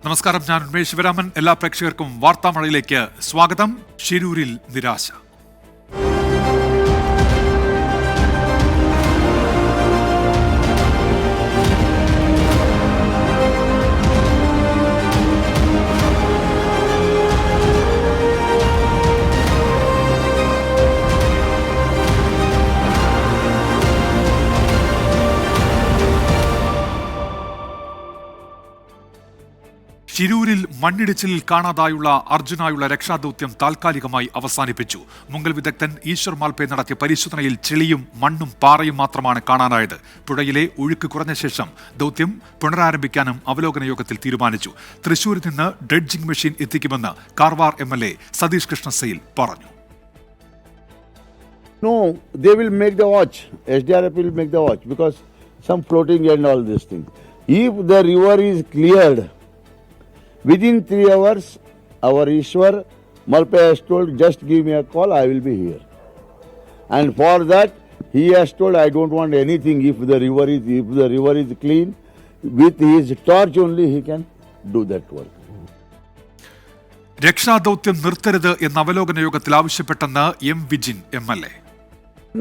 നമസ്കാരം, ഞാൻ ഉന്മേഷ് ശിവരാമൻ. എല്ലാ പ്രേക്ഷകർക്കും വാർത്താമഴയിലേക്ക് സ്വാഗതം. ഷിരൂരിൽ നിരാശ. ഷിരൂരിൽ മണ്ണിടിച്ചിലിൽ കാണാതായുള്ള അർജുനായുള്ള രക്ഷാദൌത്യം താൽക്കാലികമായി അവസാനിപ്പിച്ചു. മുങ്ങൽ വിദഗ്ധൻ ഈശ്വർ മാൽപേ നടത്തിയ പരിശോധനയിൽ ചെളിയും മണ്ണും പാറയും മാത്രമാണ് കാണാനായത്. പുഴയിലെ ഒഴുക്ക് കുറഞ്ഞ ശേഷം ദൌത്യം പുനരാരംഭിക്കാനും അവലോകന യോഗത്തിൽ തീരുമാനിച്ചു. തൃശൂരിൽ നിന്ന് ഡ്രെഡ്ജിംഗ് മെഷീൻ എത്തിക്കുമെന്ന് കാർവാർ MLA സതീഷ് കൃഷ്ണസൈൽ പറഞ്ഞു. No, they will make the watch. SDRF will make the watch because some floating and all this thing. If the river is cleared, within 3 hours, our Ishwar Malpe has told, just give me a call, I will be here. And for that, he has told, I don't want anything if the river is clean. With his torch only, he can do that work. രക്ഷാദൌത്യം നിർത്തരുത് എന്ന അവലോകന യോഗത്തിൽ ആവശ്യപ്പെട്ടെന്ന് M. Vijin MLA.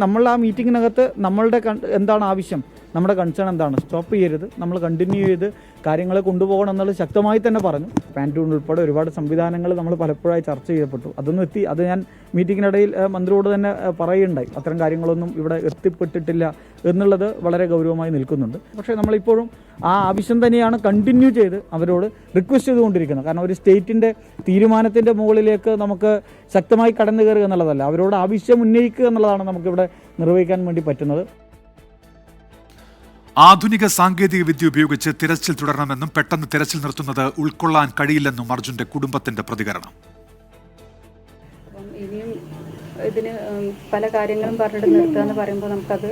നമ്മൾ ആ മീറ്റിങ്ങിനകത്ത് നമ്മളുടെ എന്താണ് ആവശ്യം, നമ്മുടെ കൺസേൺ എന്താണ്, സ്റ്റോപ്പ് ചെയ്യരുത്, നമ്മൾ കണ്ടിന്യൂ ചെയ്ത് കാര്യങ്ങൾ കൊണ്ടുപോകണം എന്നുള്ളത് ശക്തമായി തന്നെ പറഞ്ഞു. പാൻറ്റൂൺ ഉൾപ്പെടെ ഒരുപാട് സംവിധാനങ്ങൾ നമ്മൾ പലപ്പോഴായി ചർച്ച ചെയ്യപ്പെട്ടു. അതൊന്നും അത് ഞാൻ മീറ്റിങ്ങിനിടയിൽ മന്ത്രിയോട് തന്നെ പറയുകയുണ്ടായി. അത്തരം കാര്യങ്ങളൊന്നും ഇവിടെ എത്തിപ്പെട്ടിട്ടില്ല എന്നുള്ളത് വളരെ ഗൗരവമായി നിൽക്കുന്നുണ്ട്. പക്ഷേ നമ്മളിപ്പോഴും ആ ആവശ്യം തന്നെയാണ് കണ്ടിന്യൂ ചെയ്ത് അവരോട് റിക്വസ്റ്റ് ചെയ്തുകൊണ്ടിരിക്കുന്നത്. കാരണം ഒരു സ്റ്റേറ്റിൻ്റെ തീരുമാനത്തിൻ്റെ മുകളിലേക്ക് നമുക്ക് ശക്തമായി കടന്നു കയറുക എന്നുള്ളതല്ല, അവരോട് ആവശ്യം ഉന്നയിക്കുക എന്നുള്ളതാണ് നമുക്കിവിടെ നിർവഹിക്കാൻ വേണ്ടി പറ്റുന്നത്. ആധുനിക സാങ്കേതിക വിദ്യ ഉപയോഗിച്ച് തിരച്ചിൽ തുടരണമെന്നും പെട്ടെന്ന് തിരച്ചിൽ നിർത്തുന്നത് ഉൾക്കൊള്ളാൻ കഴിയില്ലെന്നും അർജുന്റെ കുടുംബത്തിന്റെ പ്രതികരണം. ഇനിയും ഇതിന് പല കാര്യങ്ങളും പറഞ്ഞിട്ട് നിർത്തുക എന്ന് പറയുമ്പോൾ നമുക്കത്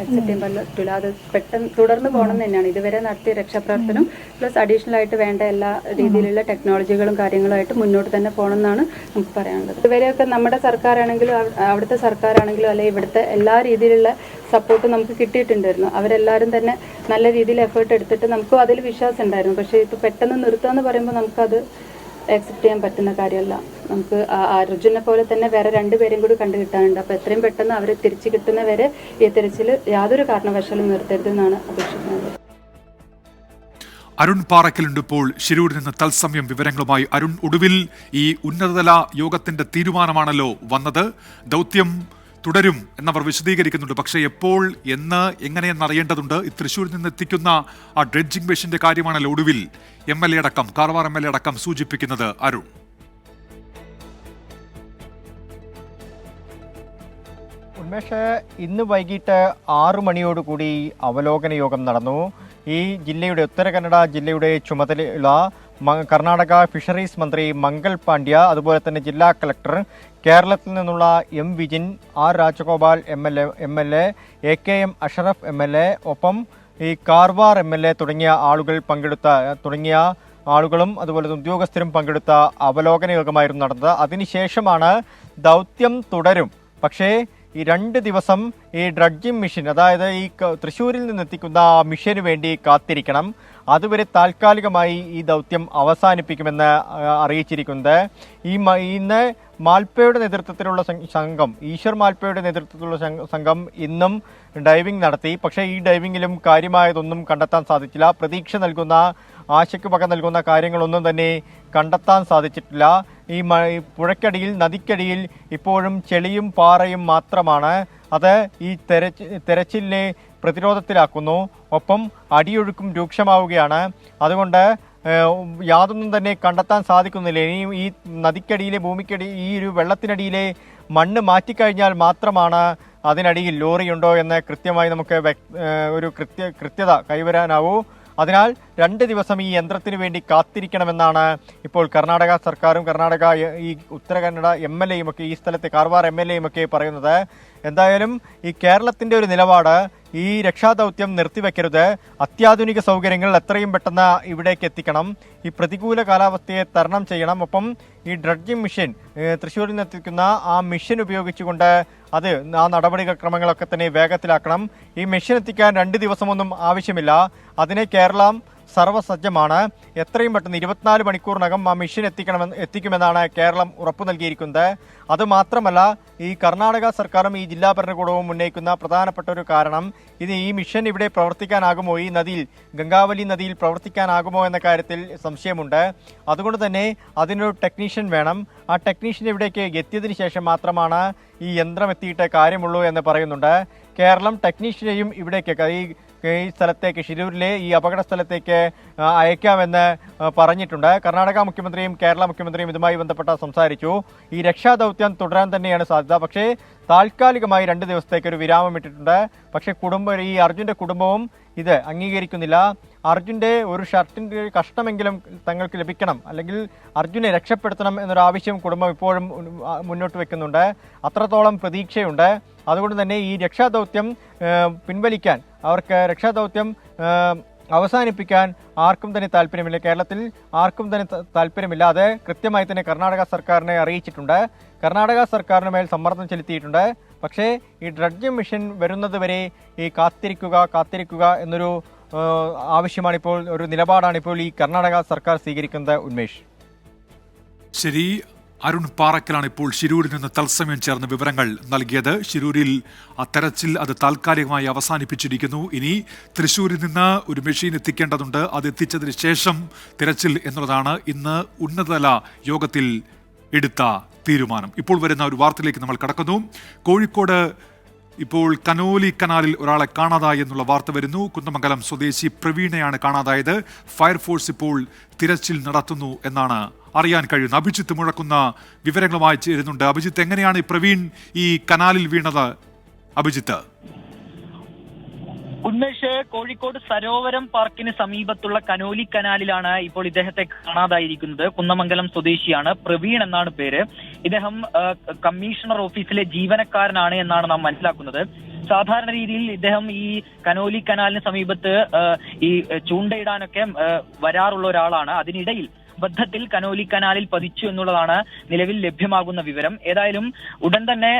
അക്സെപ്റ്റ് ചെയ്യാൻ പറ്റില്ല. അത് പെട്ടെന്ന് തുടർന്ന് പോകണം തന്നെയാണ്. ഇതുവരെ നടത്തിയ രക്ഷാപ്രവർത്തനം പ്ലസ് അഡീഷണൽ ആയിട്ട് വേണ്ട എല്ലാ രീതിയിലുള്ള ടെക്നോളജികളും കാര്യങ്ങളുമായിട്ട് മുന്നോട്ട് തന്നെ പോകണം എന്നാണ് നമുക്ക് പറയാനുള്ളത്. ഇതുവരെയൊക്കെ നമ്മുടെ സർക്കാരാണെങ്കിലും അവിടുത്തെ സർക്കാരാണെങ്കിലും അല്ലെങ്കിൽ ഇവിടുത്തെ എല്ലാ രീതിയിലുള്ള സപ്പോർട്ടും നമുക്ക് കിട്ടിയിട്ടുണ്ടായിരുന്നു. അവരെല്ലാവരും തന്നെ നല്ല രീതിയിൽ എഫേർട്ട് എടുത്തിട്ട് നമുക്കും അതിൽ വിശ്വാസം ഉണ്ടായിരുന്നു. പക്ഷേ ഇപ്പോൾ പെട്ടെന്ന് നിർത്തുക എന്ന് പറയുമ്പോൾ നമുക്കത് ആക്സെപ്റ്റ് ചെയ്യാൻ പറ്റുന്ന കാര്യമല്ല. നമുക്ക് അർജുനെ പോലെ തന്നെ വേറെ 2 പേരെയും കൂടി കണ്ടു കിട്ടാനുണ്ട്. അപ്പോൾ എത്രയും പെട്ടെന്ന് അവരെ തിരിച്ചു കിട്ടുന്നവരെ ഈ തിരച്ചിൽ യാതൊരു കാരണവശാലും നിർത്തരുതെന്നാണ് അപേക്ഷിക്കുന്നത്. അരുൺ പാറയ്ക്കലുണ്ട് ഇപ്പോൾ ഷിരൂരിൽ നിന്ന് തത്സമയം വിവരങ്ങളുമായി. അരുൺ, ഒടുവിൽ ഈ ഉന്നതതല യോഗത്തിന്റെ തീരുമാനമാണല്ലോ വന്നത്. ദൗത്യം തുടരും എന്നവർ വിശദീകരിക്കുന്നുണ്ട്. പക്ഷേ എപ്പോൾ, എന്ന്, എങ്ങനെയെന്നറിയേണ്ടതുണ്ട്. തൃശ്ശൂരിൽ നിന്ന് എത്തിക്കുന്ന ആ ഡ്രെഡ്ജിംഗ് മെഷീന്റെ കാര്യമാണല്ലോ ഒടുവിൽ MLA അടക്കം, കാർവാർ MLA അടക്കം സൂചിപ്പിക്കുന്നത്. അരുൺ, ഉന്മേഷ്, ഇന്ന് വൈകിട്ട് 6 മണിയോടുകൂടി അവലോകന യോഗം നടന്നു. ഈ ജില്ലയുടെ ഉത്തര കന്നഡ ജില്ലയുടെ ചുമതലയുള്ള കർണാടക ഫിഷറീസ് മന്ത്രി മംഗൾ പാണ്ഡ്യ, അതുപോലെ തന്നെ ജില്ലാ കളക്ടർ, കേരളത്തിൽ നിന്നുള്ള M. Vijin, R. Rajagopal MLA, AKM Ashraf MLA, ഒപ്പം ഈ കാർവാർ MLA തുടങ്ങിയ ആളുകളും അതുപോലെ ഉദ്യോഗസ്ഥരും പങ്കെടുത്ത അവലോകന യോഗമായിരുന്നു നടന്നത്. അതിനുശേഷമാണ് ദൗത്യം തുടരും, പക്ഷേ ഈ 2 ദിവസം ഈ ഡ്രഡ്ജിംഗ് മെഷീൻ, അതായത് ഈ തൃശ്ശൂരിൽ നിന്നെത്തിക്കുന്ന മിഷന് വേണ്ടി കാത്തിരിക്കണം. അതുവരെ താൽക്കാലികമായി ഈ ദൗത്യം അവസാനിപ്പിക്കുമെന്ന് അറിയിച്ചിരിക്കുന്നത്. ഇന്ന് മാൽപ്പയുടെ നേതൃത്വത്തിലുള്ള സംഘം, ഈശ്വർ മാൽപ്പയുടെ നേതൃത്വത്തിലുള്ള സംഘം ഇന്നും ഡൈവിംഗ് നടത്തി. പക്ഷേ ഈ ഡൈവിങ്ങിലും കാര്യമായതൊന്നും കണ്ടെത്താൻ സാധിച്ചില്ല. പ്രതീക്ഷ നൽകുന്ന, ആശയ്ക്ക് വക നൽകുന്ന കാര്യങ്ങളൊന്നും തന്നെ കണ്ടെത്താൻ സാധിച്ചിട്ടില്ല. ഈ പുഴയ്ക്കടിയിൽ, നദിക്കടിയിൽ ഇപ്പോഴും ചെളിയും പാറയും മാത്രമാണ്. അത് ഈ തെരച്ചിലിനെ പ്രതിരോധത്തിലാക്കുന്നു. ഒപ്പം അടിയൊഴുക്കും രൂക്ഷമാവുകയാണ്. അതുകൊണ്ട് യാതൊന്നും തന്നെ കണ്ടെത്താൻ സാധിക്കുന്നില്ല. ഇനിയും ഈ നദിക്കടിയിലെ, ഈ ഒരു വെള്ളത്തിനടിയിലെ മണ്ണ് മാറ്റിക്കഴിഞ്ഞാൽ മാത്രമാണ് അതിനടിയിൽ ലോറിയുണ്ടോ എന്ന് കൃത്യമായി നമുക്ക് ഒരു കൃത്യത കൈവരാനാവൂ. അതിനാൽ 2 ദിവസം ഈ യന്ത്രത്തിന് വേണ്ടി കാത്തിരിക്കണമെന്നാണ് ഇപ്പോൾ കർണാടക സർക്കാരും ഈ ഉത്തര കന്നഡ MLAയും ഒക്കെ, ഈ സ്ഥലത്തെ കാർവാർ MLAയും ഒക്കെ പറയുന്നത്. എന്തായാലും ഈ കേരളത്തിന്റെ ഒരു നിലപാട്, ഈ രക്ഷാദൗത്യം നിർത്തിവെക്കരുത്, അത്യാധുനിക സൗകര്യങ്ങൾ എത്രയും പെട്ടെന്ന് ഇവിടേക്ക് എത്തിക്കണം, ഈ പ്രതികൂല കാലാവസ്ഥയെ തരണം ചെയ്യണം. ഒപ്പം ഈ ഡ്രഡ്ജിംഗ് മെഷീൻ, തൃശ്ശൂരിൽ നിന്ന് എത്തിക്കുന്ന ആ മെഷീൻ ഉപയോഗിച്ചുകൊണ്ട് ആ നടപടിക്രമങ്ങളൊക്കെ തന്നെ വേഗത്തിലാക്കണം. ഈ മെഷീൻ എത്തിക്കാൻ 2 ദിവസമൊന്നും ആവശ്യമില്ല. അതിനെ കേരളം സർവ്വസജ്ജമാണ്. എത്രയും പെട്ടെന്ന് 24 മണിക്കൂറിനകം ആ മെഷീൻ എത്തിക്കുമെന്നാണ് കേരളം ഉറപ്പു നൽകിയിരിക്കുന്നത്. അതുമാത്രമല്ല, ഈ കർണാടക സർക്കാരും ഈ ജില്ലാ ഭരണകൂടവും ഉന്നയിക്കുന്ന പ്രധാനപ്പെട്ട ഒരു കാരണം ഈ മിഷൻ ഇവിടെ പ്രവർത്തിക്കാനാകുമോ, ഈ നദിയിൽ, ഗംഗാവലി നദിയിൽ പ്രവർത്തിക്കാനാകുമോ എന്ന കാര്യത്തിൽ സംശയമുണ്ട്. അതുകൊണ്ട് തന്നെ അതിനൊരു ടെക്നീഷ്യൻ വേണം. ആ ടെക്നീഷ്യൻ ഇവിടേക്ക് എത്തിയതിനു ശേഷം മാത്രമാണ് ഈ യന്ത്രം എത്തിയിട്ട് കാര്യമുള്ളൂ എന്ന് പറയുന്നുണ്ട്. കേരളം ടെക്നീഷ്യനെയും ഇവിടേക്ക് ഈ സ്ഥലത്തേക്ക്, ശിരൂരിലെ ഈ അപകട സ്ഥലത്തേക്ക് അയക്കാമെന്ന് പറഞ്ഞിട്ടുണ്ട്. കർണാടക മുഖ്യമന്ത്രിയും കേരള മുഖ്യമന്ത്രിയും ഇതുമായി ബന്ധപ്പെട്ട സംസാരിച്ചു. ഈ രക്ഷാദൗത്യം തുടരാൻ തന്നെയാണ് സാധ്യത. പക്ഷേ താൽക്കാലികമായി 2 ദിവസത്തേക്ക് ഒരു വിരാമം ഇട്ടിട്ടുണ്ട്. പക്ഷേ ഈ അർജുന്റെ കുടുംബവും ഇത് അംഗീകരിക്കുന്നില്ല. അർജുന്റെ ഒരു ഷർട്ടിന്റെ കഷ്ണമെങ്കിലും തങ്ങൾക്ക് ലഭിക്കണം, അല്ലെങ്കിൽ അർജുനെ രക്ഷപ്പെടുത്തണം എന്നൊരു ആവശ്യം കുടുംബം ഇപ്പോഴും മുന്നോട്ട് വെക്കുന്നുണ്ട്. അത്രത്തോളം പ്രതീക്ഷയുണ്ട്. അതുകൊണ്ട് തന്നെ ഈ രക്ഷാദൗത്യം പിൻവലിക്കാൻ, അവർക്ക് രക്ഷാദൗത്യം അവസാനിപ്പിക്കാൻ ആർക്കും തന്നെ താല്പര്യമില്ല. കേരളത്തിൽ ആർക്കും തന്നെ താല്പര്യമില്ല. അത് കൃത്യമായി തന്നെ കർണാടക സർക്കാരിനെ അറിയിച്ചിട്ടുണ്ട്. കർണാടക സർക്കാരിന് മേൽ സമ്മർദ്ദം ചെലുത്തിയിട്ടുണ്ട്. പക്ഷേ ഈ ഡ്രഡ്ജിംഗ് മിഷൻ വരുന്നത് വരെ ഈ കാത്തിരിക്കുക എന്നൊരു ആവശ്യമാണ് ഇപ്പോൾ, ഒരു നിലപാടാണ് ഇപ്പോൾ ഈ കർണാടക സർക്കാർ സ്വീകരിക്കുന്നത്. ഉന്മേഷ്. ശരി, അരുൺ പാറക്കലാണ് ഇപ്പോൾ ശിരൂരിൽ നിന്ന് തത്സമയം ചേർന്ന് വിവരങ്ങൾ നൽകിയത്. ശിരൂരിൽ ആ തെരച്ചിൽ അത് താൽക്കാലികമായി അവസാനിപ്പിച്ചിരിക്കുന്നു. ഇനി തൃശ്ശൂരിൽ നിന്ന് ഒരു മെഷീൻ എത്തിക്കേണ്ടതുണ്ട്. അത് എത്തിച്ചതിന് ശേഷം തിരച്ചിൽ എന്നുള്ളതാണ് ഇന്ന് ഉന്നതതല യോഗത്തിൽ എടുത്ത തീരുമാനം. ഇപ്പോൾ വരുന്ന ഒരു വാർത്തയിലേക്ക് നമ്മൾ കടക്കുന്നു. കോഴിക്കോട് ഇപ്പോൾ കനോലി കനാലിൽ ഒരാളെ കാണാതായി എന്നുള്ള വാർത്ത വരുന്നു. കുന്നമംഗലം സ്വദേശി പ്രവീണയാണ് കാണാതായത്. ഫയർഫോഴ്സ് ഇപ്പോൾ തിരച്ചിൽ നടത്തുന്നു എന്നാണ് അറിയാൻ കഴിയുന്നത്. അഭിജിത്ത് മുഴക്കുന്ന വിവരങ്ങളുമായി ചേരുന്നുണ്ട്. അഭിജിത്ത്, എങ്ങനെയാണ് പ്രവീൺ ഈ കനാലിൽ വീണത്? അഭിജിത്ത്. ഉന്മേഷ്, കോഴിക്കോട് സരോവരം പാർക്കിന് സമീപത്തുള്ള കനോലി കനാലിലാണ് ഇപ്പോൾ ഇദ്ദേഹത്തെ കാണാതായിരിക്കുന്നത്. കുന്നമംഗലം സ്വദേശിയാണ്, പ്രവീൺ എന്നാണ് പേര്. ഇദ്ദേഹം കമ്മീഷണർ ഓഫീസിലെ ജീവനക്കാരനാണ് എന്നാണ് നാം മനസ്സിലാക്കുന്നത്. സാധാരണ രീതിയിൽ ഇദ്ദേഹം ഈ കനോലി കനാലിന് സമീപത്ത് ഈ ചൂണ്ടയിടാനൊക്കെ വരാറുള്ള ഒരാളാണ്. അതിനിടയിൽ ബദ്ധത്തിൽ കനോലി കനാലിൽ പതിച്ചു എന്നുള്ളതാണ് നിലവിൽ ലഭ്യമാകുന്ന വിവരം. ഏതായാലും ഉടൻ തന്നെ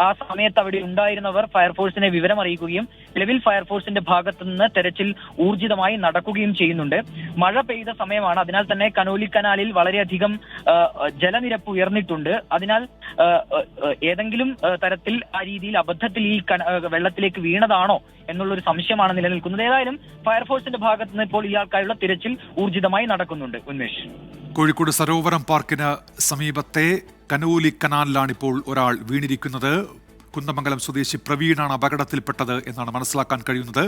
ആ സമയത്ത് അവിടെ ഉണ്ടായിരുന്നവർ ഫയർഫോഴ്സിനെ വിവരം അറിയിക്കുകയും നിലവിൽ ഫയർഫോഴ്സിന്റെ ഭാഗത്തു നിന്ന് തെരച്ചിൽ ഊർജിതമായി നടക്കുകയും ചെയ്യുന്നുണ്ട്. മഴ പെയ്ത സമയമാണ്, അതിനാൽ തന്നെ കനോലി കനാലിൽ വളരെയധികം ജലനിരപ്പ് ഉയർന്നിട്ടുണ്ട്. അതിനാൽ ഏതെങ്കിലും തരത്തിൽ ആ രീതിയിൽ അബദ്ധത്തിൽ ഈ വെള്ളത്തിലേക്ക് വീണതാണോ എന്നുള്ളൊരു സംശയമാണ് നിലനിൽക്കുന്നത്. ഏതായാലും ഫയർഫോഴ്സിന്റെ ഭാഗത്ത് നിന്ന് ഇപ്പോൾ ഇയാൾക്കായുള്ള തിരച്ചിൽ ഊർജിതമായി നടക്കുന്നുണ്ട്. ഉന്മേഷ്. കോഴിക്കോട് സരോവരം പാർക്കിന് സമീപത്തെ കനോലി കനാലിലാണ് ഇപ്പോൾ ഒരാൾ വീണിരിക്കുന്നത്. കുന്നമംഗലം സ്വദേശി പ്രവീണാണ് അപകടത്തിൽപ്പെട്ടത് എന്നാണ് മനസ്സിലാക്കാൻ കഴിയുന്നത്.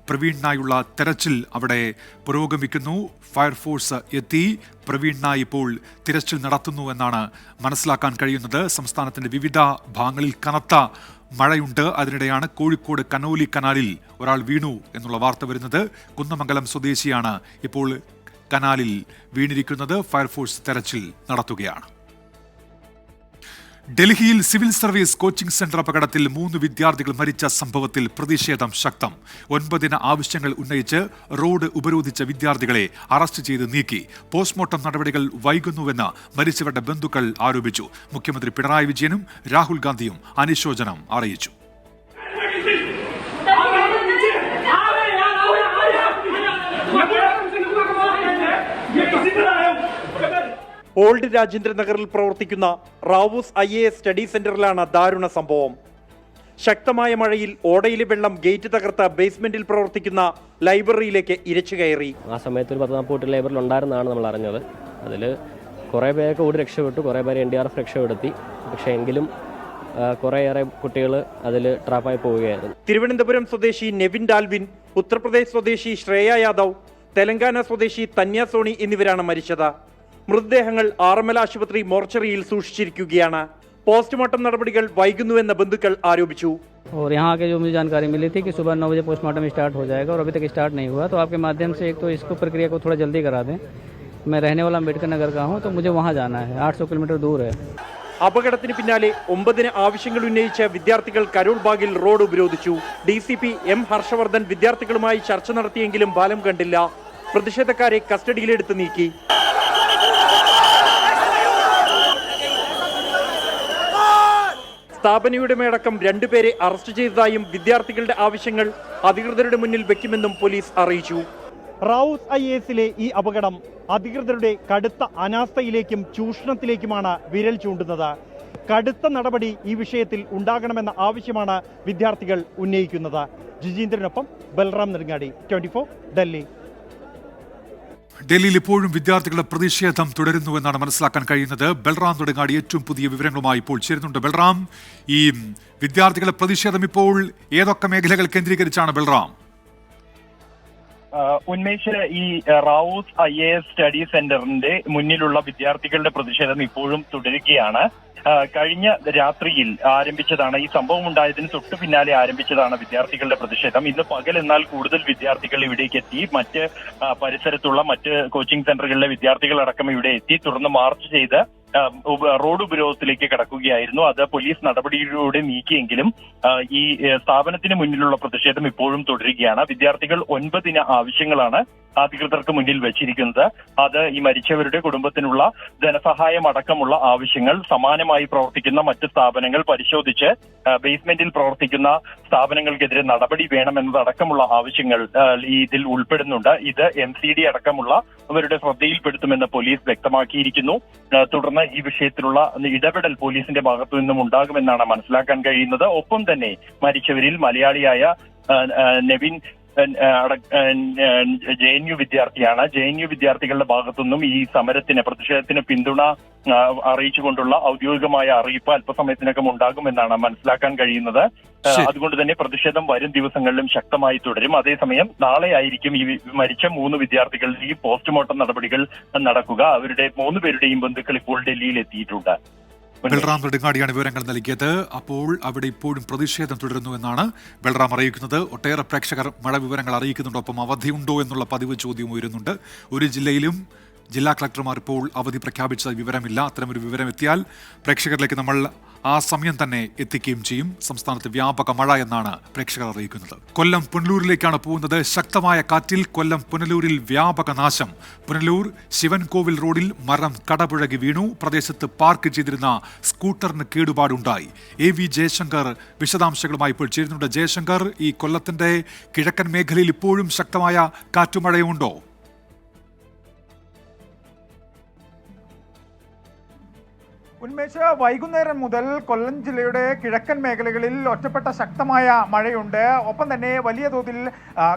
പ്രവീണിനായുള്ള തെരച്ചിൽ അവിടെ പുരോഗമിക്കുന്നു. ഫയർഫോഴ്സ് എത്തി പ്രവീണിനായി ഇപ്പോൾ തിരച്ചിൽ നടത്തുന്നു എന്നാണ് മനസ്സിലാക്കാൻ കഴിയുന്നത്. സംസ്ഥാനത്തിന്റെ വിവിധ ഭാഗങ്ങളിൽ കനത്ത മഴയുണ്ട്. അതിനിടെയാണ് കോഴിക്കോട് കനോലി കനാലിൽ ഒരാൾ വീണു എന്നുള്ള വാർത്ത വരുന്നത്. കുന്നമംഗലം സ്വദേശിയാണ് ഇപ്പോൾ കനാലിൽ വീണിരിക്കുന്നത്. ഫയർഫോഴ്സ് തെരച്ചിൽ നടത്തുകയാണ്. ഡൽഹിയിൽ സിവിൽ സർവീസ് കോച്ചിംഗ് സെന്റർ അപകടത്തിൽ 3 വിദ്യാർത്ഥികൾ മരിച്ച സംഭവത്തിൽ പ്രതിഷേധം ശക്തം. 9 ആവശ്യങ്ങൾ ഉന്നയിച്ച് റോഡ് ഉപരോധിച്ച വിദ്യാർത്ഥികളെ അറസ്റ്റ് ചെയ്ത് നീക്കി. പോസ്റ്റ്മോർട്ടം നടപടികൾ വൈകുന്നുവെന്ന് മരിച്ചവരുടെ ബന്ധുക്കൾ ആരോപിച്ചു. മുഖ്യമന്ത്രി പിണറായി വിജയനും രാഹുൽ ഗാന്ധിയും അനുശോചനം അറിയിച്ചു. ഓൾഡ് രാജേന്ദ്ര നഗറിൽ പ്രവർത്തിക്കുന്ന റാവൂസ് IAS സ്റ്റഡി സെന്ററിലാണ് ദാരുണ സംഭവം. ശക്തമായ മഴയിൽ ഓടയിലെ വെള്ളം ഗേറ്റ് തകർത്ത ബേസ്മെന്റിൽ പ്രവർത്തിക്കുന്ന ലൈബ്രറിയിലേക്ക് ഇരച്ചു കയറി. ആ സമയത്ത് ഒരു 10-40 ലൈബ്രറി ഉണ്ടായിരുന്നാണ് നമ്മൾ അറിഞ്ഞത്. അതിൽ കുറേ പേരൊക്കെ ഓടി രക്ഷപ്പെട്ടു, കുറേ പേര് NDRF രക്ഷപ്പെടുത്തി. പക്ഷേ എങ്കിലും കുറേയേറെ കുട്ടികൾ അതിൽ ട്രാപ്പായി പോവുകയായിരുന്നു. തിരുവനന്തപുരം സ്വദേശി നെവിൻ ഡാൽവിൻ, ഉത്തർപ്രദേശ് സ്വദേശി ശ്രേയ യാദവ്, തെലങ്കാന സ്വദേശി തന്യ സോണി എന്നിവരാണ് മരിച്ചത്. മൃതദേഹങ്ങൾ ആറന്മുള ആശുപത്രി മോർച്ചറിയിൽ സൂക്ഷിച്ചിരിക്കുകയാണ്. പോസ്റ്റ്മോർട്ടം നടപടികൾ വൈകുന്നുവെന്ന് ബന്ധുക്കൾ ആരോപിച്ചു. और यहाँ के जो मुझे जानकारी मिली थी कि सुबह 9 बजे पोस्टमार्टम स्टार्ट हो जाएगा और अभी तक स्टार्ट नहीं हुआ, तो आपके माध्यम से एक तो इसको प्रक्रिया को थोड़ा जल्दी करा दें. मैं रहने वाला अम्बेडकर नगर का हूँ, तो मुझे वहाँ जाना है. 800 किलोमीटर दूर है. അപകടത്തിന് പിന്നാലെ 9 ആവശ്യങ്ങൾ ഉന്നയിച്ച വിദ്യാർത്ഥികൾ കരോൾ ബാഗിൽ റോഡ് ഉപരോധിച്ചു. DCP M ഹർഷവർദ്ധൻ വിദ്യാർത്ഥികളുമായി ചർച്ച നടത്തിയെങ്കിലും ഫലം കണ്ടില്ല. പ്രതിഷേധക്കാരെ കസ്റ്റഡിയിലെടുത്ത് നീക്കി. സ്ഥാപനയുടമയടക്കം 2 പേരെ അറസ്റ്റ് ചെയ്തതായും വിദ്യാർത്ഥികളുടെ ആവശ്യങ്ങൾ അധികൃതരുടെ മുന്നിൽ വെക്കുമെന്നും പോലീസ് അറിയിച്ചു. റാവുസ് IASലെ ഈ അപകടം അധികൃതരുടെ കടുത്ത അനാസ്ഥയിലേക്കും ചൂഷണത്തിലേക്കുമാണ് വിരൽ ചൂണ്ടുന്നത്. കടുത്ത നടപടി ഈ വിഷയത്തിൽ ഉണ്ടാകണമെന്ന ആവശ്യമാണ് വിദ്യാർത്ഥികൾ ഉന്നയിക്കുന്നത്. ജിജീന്ദ്രനൊപ്പം ബൽറാം നെടുങ്ങാടി, 24 ഡൽഹി. ഡൽഹിയിൽ ഇപ്പോഴും വിദ്യാർത്ഥികളുടെ പ്രതിഷേധം തുടരുന്നുവെന്നാണ് മനസ്സിലാക്കാൻ കഴിയുന്നത്. ബൽറാം നെടുങ്ങാടി ഏറ്റവും പുതിയ വിവരങ്ങളുമായി ഇപ്പോൾ ചേരുന്നുണ്ട്. ബൽറാം, ഈ വിദ്യാർത്ഥികളുടെ പ്രതിഷേധം ഇപ്പോൾ ഏതൊക്കെ മേഖലകൾ കേന്ദ്രീകരിച്ചാണ് ബൽറാം? ഉന്മേഷ്, ഈ റാവുസ് IAS സ്റ്റഡി സെന്ററിന്റെ മുന്നിലുള്ള വിദ്യാർത്ഥികളുടെ പ്രതിഷേധം ഇപ്പോഴും തുടരുകയാണ്. കഴിഞ്ഞ രാത്രിയിൽ ആരംഭിച്ചതാണ്, ഈ സംഭവം ഉണ്ടായതിന് തൊട്ടു പിന്നാലെ ആരംഭിച്ചതാണ് വിദ്യാർത്ഥികളുടെ പ്രതിഷേധം. ഇന്ന് പകൽ എന്നാൽ കൂടുതൽ വിദ്യാർത്ഥികൾ ഇവിടേക്ക് എത്തി. മറ്റ് പരിസരത്തുള്ള മറ്റ് കോച്ചിംഗ് സെന്ററുകളിലെ വിദ്യാർത്ഥികളടക്കം ഇവിടെ എത്തി. തുടർന്ന് മാർച്ച് ചെയ്ത് റോഡ് ഉപരോധത്തിലേക്ക് കടക്കുകയായിരുന്നു. അത് പോലീസ് നടപടിയിലൂടെ നീക്കിയെങ്കിലും ഈ സ്ഥാപനത്തിന് മുന്നിലുള്ള പ്രതിഷേധം ഇപ്പോഴും തുടരുകയാണ്. വിദ്യാർത്ഥികൾ 9 ആവശ്യങ്ങളാണ് അധികൃതർക്ക് മുന്നിൽ വെച്ചിരിക്കുന്നത്. അത് ഈ മരിച്ചവരുടെ കുടുംബത്തിനുള്ള ധനസഹായം അടക്കമുള്ള ആവശ്യങ്ങൾ, സമാനമായി പ്രവർത്തിക്കുന്ന മറ്റ് സ്ഥാപനങ്ങൾ പരിശോധിച്ച് ബേസ്മെന്റിൽ പ്രവർത്തിക്കുന്ന സ്ഥാപനങ്ങൾക്കെതിരെ നടപടി വേണമെന്നതടക്കമുള്ള ആവശ്യങ്ങൾ ഇതിൽ ഉൾപ്പെടുന്നുണ്ട്. ഇത് MCD അടക്കമുള്ള അവരുടെ ശ്രദ്ധയിൽപ്പെടുത്തുമെന്ന് പോലീസ് വ്യക്തമാക്കിയിരിക്കുന്നു. തുടർന്ന് ഈ വിഷയത്തിലുള്ള ഇടപെടൽ പോലീസിന്റെ ഭാഗത്തു നിന്നും ഉണ്ടാകുമെന്നാണ് മനസ്സിലാക്കാൻ കഴിയുന്നത്. ഒപ്പം തന്നെ മരിച്ചവരിൽ മലയാളിയായ നെവിൻ JNU വിദ്യാർത്ഥിയാണ്. JNU വിദ്യാർത്ഥികളുടെ ഭാഗത്തുനിന്നും ഈ പ്രതിഷേധത്തിന് പിന്തുണ അറിയിച്ചുകൊണ്ടുള്ള ഔദ്യോഗികമായ അറിയിപ്പ് അല്പസമയത്തിനകം ഉണ്ടാകുമെന്നാണ് മനസ്സിലാക്കാൻ കഴിയുന്നത്. അതുകൊണ്ട് തന്നെ പ്രതിഷേധം വരും ദിവസങ്ങളിലും ശക്തമായി തുടരും. അതേസമയം നാളെ ആയിരിക്കും ഈ മരിച്ച 3 വിദ്യാർത്ഥികളുടെയും പോസ്റ്റ്മോർട്ടം നടപടികൾ നടക്കുക. അവരുടെ 3 പേരുടെയും ബന്ധുക്കൾ ഇപ്പോൾ ഡൽഹിയിൽ എത്തിയിട്ടുണ്ട്. ബൽറാം നെടുങ്ങാടിയാണ് വിവരങ്ങൾ നൽകിയത്. അപ്പോൾ അവിടെ ഇപ്പോഴും പ്രതിഷേധം തുടരുന്നുവെന്നാണ് ബൽറാം അറിയിക്കുന്നത്. ഒട്ടേറെ പ്രേക്ഷകർ മഴ വിവരങ്ങൾ അറിയിക്കുന്നുണ്ട്. ഒപ്പം അവധിയുണ്ടോ എന്നുള്ള പതിവ് ചോദ്യം ഉയരുന്നുണ്ട്. ഒരു ജില്ലയിലും ജില്ലാ കളക്ടർമാർ ഇപ്പോൾ അവധി പ്രഖ്യാപിച്ച വിവരമില്ല. അത്തരമൊരു വിവരം എത്തിയാൽ പ്രേക്ഷകരിലേക്ക് നമ്മൾ ആ സമയം തന്നെ എത്തിക്കുകയും ചെയ്യും. സംസ്ഥാനത്ത് വ്യാപക മഴ എന്നാണ് പ്രേക്ഷകർ അറിയിക്കുന്നത്. കൊല്ലം പുനലൂരിലേക്കാണ് പോകുന്നത്. ശക്തമായ കാറ്റിൽ കൊല്ലം പുനലൂരിൽ വ്യാപക നാശം. പുനലൂർ ശിവൻകോവിൽ റോഡിൽ മരം കടപുഴകി വീണു. പ്രദേശത്ത് പാർക്ക് ചെയ്തിരുന്ന സ്കൂട്ടറിന് കേടുപാടുണ്ടായി. AV ജയശങ്കർ വിശദാംശങ്ങളുമായി ഇപ്പോൾ ചേരുന്നുണ്ട്. ജയശങ്കർ, ഈ കൊല്ലത്തിന്റെ കിഴക്കൻ മേഖലയിൽ ഇപ്പോഴും ശക്തമായ കാറ്റുമഴയുണ്ടോ? ഉന്മേഷ, വൈകുന്നേരം മുതൽ കൊല്ലം ജില്ലയുടെ കിഴക്കൻ മേഖലകളിൽ ഒറ്റപ്പെട്ട ശക്തമായ മഴയുണ്ട്. ഒപ്പം തന്നെ വലിയ തോതിൽ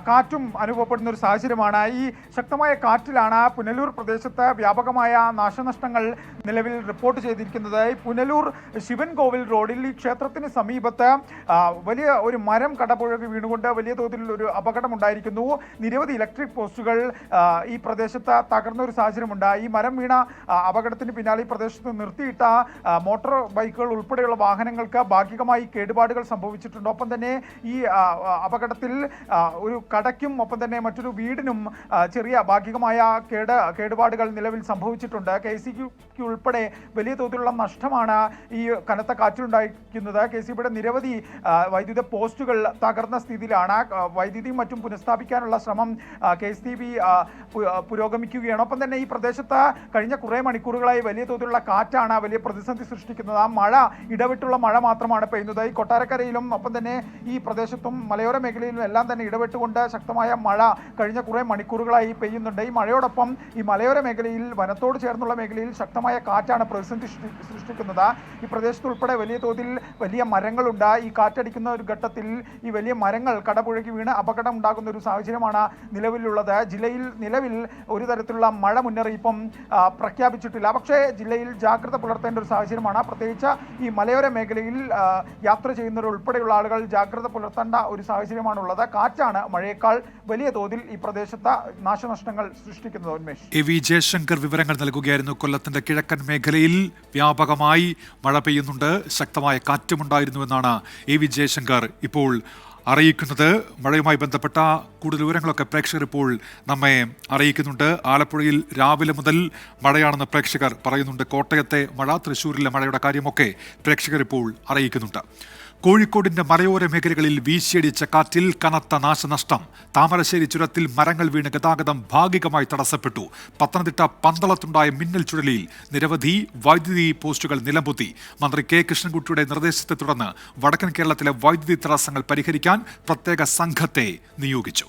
കാറ്റും അനുഭവപ്പെടുന്ന ഒരു സാഹചര്യമാണ്. ഈ ശക്തമായ കാറ്റിലാണ് പുനലൂർ പ്രദേശത്ത് വ്യാപകമായ നാശനഷ്ടങ്ങൾ നിലവിൽ റിപ്പോർട്ട് ചെയ്തിരിക്കുന്നത്. ഈ പുനലൂർ ശിവൻകോവിൽ റോഡിൽ ഈ ക്ഷേത്രത്തിന് സമീപത്ത് വലിയ ഒരു മരം കടപുഴകി വീണുകൊണ്ട് വലിയ തോതിൽ ഒരു അപകടമുണ്ടായിരിക്കുന്നു. നിരവധി ഇലക്ട്രിക് പോസ്റ്റുകൾ ഈ പ്രദേശത്ത് തകർന്ന ഒരു സാഹചര്യമുണ്ട്. ഈ മരം വീണ അപകടത്തിന് പിന്നാലെ ഈ പ്രദേശത്ത് നിർത്തിയിട്ട മോട്ടോർ ബൈക്കുകൾ ഉൾപ്പെടെയുള്ള വാഹനങ്ങൾക്ക് ഭാഗികമായി കേടുപാടുകൾ സംഭവിച്ചിട്ടുണ്ട്. ഒപ്പം തന്നെ ഈ അപകടത്തിൽ ഒരു കടയ്ക്കും ഒപ്പം തന്നെ മറ്റൊരു വീടിനും ചെറിയ ഭാഗികമായ കേടുപാടുകൾ നിലവിൽ സംഭവിച്ചിട്ടുണ്ട്. KCBക്ക് ഉൾപ്പെടെ വലിയ തോതിലുള്ള നഷ്ടമാണ് ഈ കനത്ത കാറ്റിലുണ്ടായിരിക്കുന്നത്. KCBയുടെ നിരവധി വൈദ്യുത പോസ്റ്റുകൾ തകർന്ന സ്ഥിതിയിലാണ്. വൈദ്യുതിയും മറ്റും പുനഃസ്ഥാപിക്കാനുള്ള ശ്രമം KCB പുരോഗമിക്കുകയാണ്. ഒപ്പം തന്നെ ഈ പ്രദേശത്ത് കഴിഞ്ഞ കുറേ മണിക്കൂറുകളായി വലിയ തോതിലുള്ള കാറ്റാണ് വലിയ പ്രതിസന്ധി സൃഷ്ടിക്കുന്നത്. ആ മഴ, ഇടവിട്ടുള്ള മഴ മാത്രമാണ് പെയ്യുന്നത്. ഈ കൊട്ടാരക്കരയിലും ഒപ്പം തന്നെ ഈ പ്രദേശത്തും മലയോര മേഖലയിലും എല്ലാം തന്നെ ഇടവിട്ടുകൊണ്ട് ശക്തമായ മഴ കഴിഞ്ഞ കുറേ മണിക്കൂറുകളായി പെയ്യുന്നുണ്ട്. ഈ മഴയോടൊപ്പം ഈ മലയോര മേഖലയിൽ, വനത്തോട് ചേർന്നുള്ള മേഖലയിൽ ശക്തമായ കാറ്റാണ് പ്രതിസന്ധി സൃഷ്ടിക്കുന്നത്. ഈ പ്രദേശത്ത് ഉൾപ്പെടെ വലിയ തോതിൽ വലിയ മരങ്ങളുണ്ട്. ഈ കാറ്റടിക്കുന്ന ഒരു ഘട്ടത്തിൽ ഈ വലിയ മരങ്ങൾ കടപുഴകി വീണ് അപകടം ഉണ്ടാകുന്ന ഒരു സാഹചര്യമാണ് നിലവിലുള്ളത്. ജില്ലയിൽ നിലവിൽ ഒരു തരത്തിലുള്ള മഴ മുന്നറിയിപ്പും പ്രഖ്യാപിച്ചിട്ടില്ല. പക്ഷേ ജില്ലയിൽ ജാഗ്രത പുലർത്തേണ്ട ഒരു സാഹചര്യമാണ്. പ്രത്യേകിച്ച് ഈ മലയോര മേഖലയിൽ യാത്ര ചെയ്യുന്നവർ ഉൾപ്പെടെയുള്ള ആളുകൾ ജാഗ്രത പുലർത്തേണ്ട ഒരു സാഹചര്യമാണുള്ളത്. കാറ്റാണ് മഴയേക്കാൾ വലിയ തോതിൽ ഈ പ്രദേശത്ത് നാശനഷ്ടങ്ങൾ സൃഷ്ടിക്കുന്നത്. ഉന്മേഷ്, AV ജയശങ്കർ വിവരങ്ങൾ നൽകുകയായിരുന്നു. കൊല്ലത്തിന്റെ കിഴക്കൻ മേഖലയിൽ വ്യാപകമായി മഴ പെയ്യുന്നുണ്ട്. ശക്തമായ കാറ്റുമുണ്ടായിരുന്നുവെന്നാണ് AV ജയശങ്കർ ഇപ്പോൾ അറിയിക്കുന്നത്. മഴയുമായി ബന്ധപ്പെട്ട കൂടുതൽ വിവരങ്ങളൊക്കെ പ്രേക്ഷകർ ഇപ്പോൾ നമ്മെ അറിയിക്കുന്നുണ്ട്. ആലപ്പുഴയിൽ രാവിലെ മുതൽ മഴയാണെന്ന് പ്രേക്ഷകർ പറയുന്നുണ്ട്. കോട്ടയത്തെ മഴ, തൃശ്ശൂരിലെ മഴയുടെ കാര്യമൊക്കെ പ്രേക്ഷകർ ഇപ്പോൾ അറിയിക്കുന്നുണ്ട്. കോഴിക്കോടിന്റെ മലയോര മേഖലകളിൽ വീശിയടിച്ച കാറ്റിൽ കനത്ത നാശനഷ്ടം. താമരശ്ശേരി ചുരത്തിൽ മരങ്ങൾ വീണ് ഗതാഗതം ഭാഗികമായി തടസ്സപ്പെട്ടു. പത്തനംതിട്ട പന്തളത്തുണ്ടായ മിന്നൽ ചുഴലിയിൽ നിരവധി വൈദ്യുതി പോസ്റ്റുകൾ നിലംപൊത്തി. മന്ത്രി K കൃഷ്ണൻകുട്ടിയുടെ നിർദ്ദേശത്തെ തുടർന്ന് വടക്കൻ കേരളത്തിലെ വൈദ്യുതി തടസ്സങ്ങൾ പരിഹരിക്കാൻ പ്രത്യേക സംഘത്തെ നിയോഗിച്ചു.